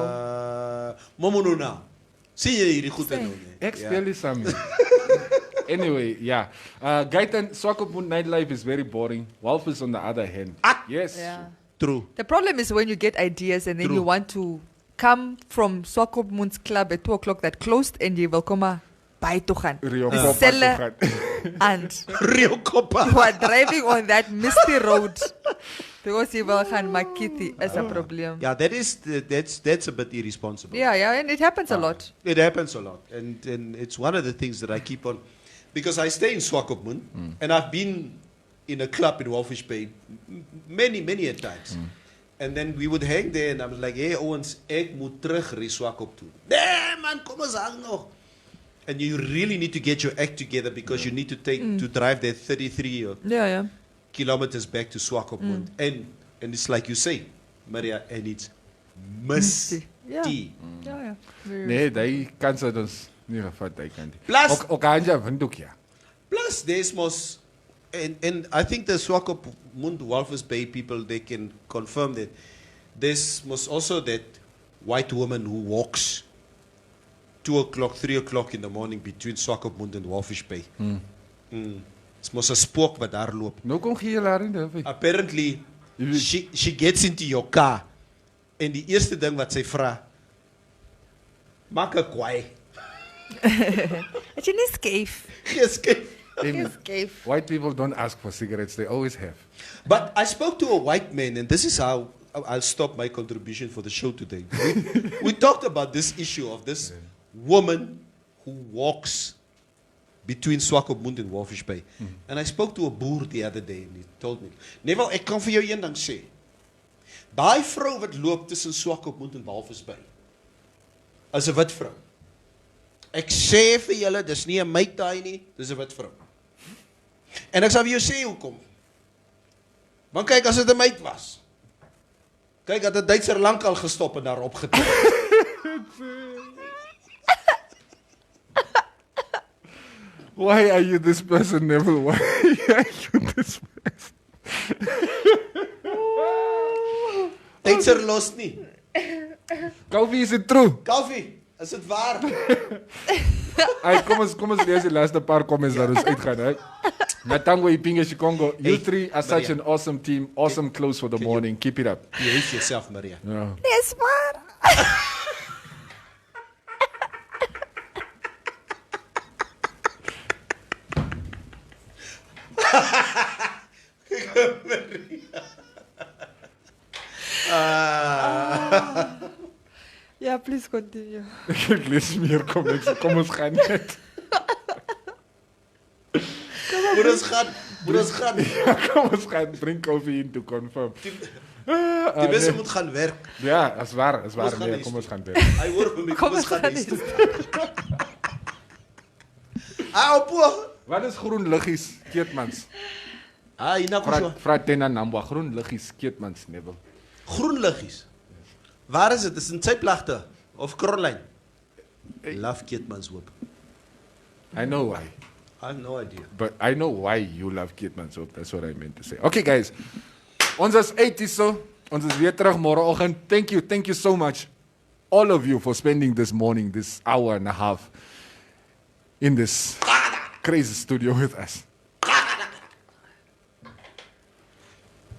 Momo no now. Sien jy hierdie goed nou nie? Ex-Billy Sammy. Anyway, yeah. Gaitan, Swakopmund nightlife is very boring. Wolf is on the other hand. Yes. Yeah. True. The problem is when you get ideas and then True. you want to come from Swakopmund's club at 2 o'clock that closed and jy wil kom by toe gaan. Rio Die Koppa selle toe gaan. and Rio Koppa. you are driving on that misty road because jy wil gaan Makiti is a problem. Yeah, that's a bit irresponsible. Yeah, and it happens a lot. It happens a lot, and it's one of the things that I keep on, because I stay in Swakopmund, and I've been in a club in Walfish Bay many a times, and then we would hang there, and I was like, hey Owens, ek moet terug ry Swakop toe. Nee man, kom ons hang nog. And you really need to get your act together because you need to to drive that 33 or Yeah. kilometers back to Swakopmund, and it's like you say, Maria, and it's misty. Yeah. Yeah. Very Nee, die kans het ons nie gevat, die kant. Plus- Ook Anja Windhoek, ja. Plus, there's most, and I think the Swakopmund Walvis Bay people, they can confirm that there's most also that white woman who walks 2 o'clock, 3 o'clock in the morning between Swakopmund and Walfish Bay. It's most a spook wat daar loop. Nou kom gee julle haar in, of? Apparently, she gets into your car, en die eerste ding wat sy vra, maak 'n kwaai. Het jy nie skeef? Yes, okay. Skeef. White people don't ask for cigarettes, they always have. But I spoke to a white man, and this is how I'll stop my contribution for the show today. We talked about this issue of this woman who walks between Swakopmund and Walfish Bay. And I spoke to a boer the other day, and he told me, Neville, ek kan vir jou een ding sê. Daai vrou wat loop tussen Swakopmund en Walvis Bay, is 'n wit vrou. Ek sê vir julle, dis nie 'n meitai nie, dis 'n wit vrou. En ek sal vir jou sê hoekom. Want kyk, as dit 'n meit was, kyk, het 'n Duitser lankal gestop en daar opgetrek. Why are you this person, Neville? Why are you this person? Duitser los nie. Koffie, is it true? Koffie, is dit waar? Ay, kom ons lees die laaste paar comments wat ons uitgaan, hè. Natango Ipinge Shikongo, you three are such an awesome team, awesome close for the morning. Keep it up. You hate yourself, Maria. Ja. Yes, maar. Yeah, please continue. Ek lees meer comments, kom ons gaan net. Moet ons gaan. Ja, kom ons gaan, bring koffie in to confirm. Die mense moet gaan werk. Ja, is waar, gaan nee, huis kom toe. ons gaan werk. Hy hoor vir my, kom ons gaan huis toe. Opo. Wat is groen liggies, Keetmans? Hierna kom so. Vra Tena Nambwa, groen liggies, Keetmans, Neville. Groen liggies. Waar is dit? Is dit in Syplagte of Kronlyn? Love Keetmans hoop. I know why. I have no idea. But I know why you love Keetmans hope. That's what I meant to say. Okay, guys. Ons is 80 so. Ons is weer terug môreoggend. Thank you so much, all of you, for spending this morning, this hour and a half in this crazy studio with us.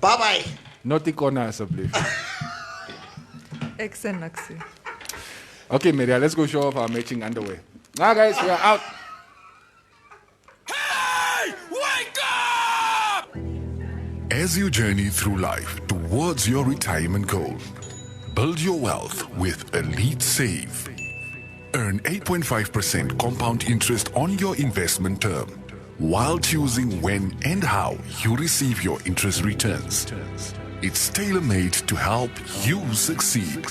Bye-bye. Naughty corner, asseblief. Ek sê niks. Okay, Maria, let's go show off our matching underwear. Now, guys, we are out. As you journey through life towards your retirement goal, build your wealth with Elite Save. Earn 8.5% compound interest on your investment term while choosing when and how you receive your interest returns. It's tailor-made to help you succeed.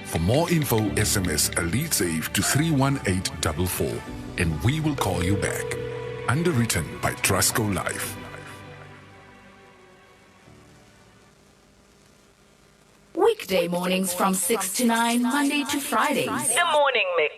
For more info, SMS Elite Save to 31844 and we will call you back. Underwritten by Trustco Life. Weekday mornings from 6 to 9, Monday to Fridays. The Morning Mix.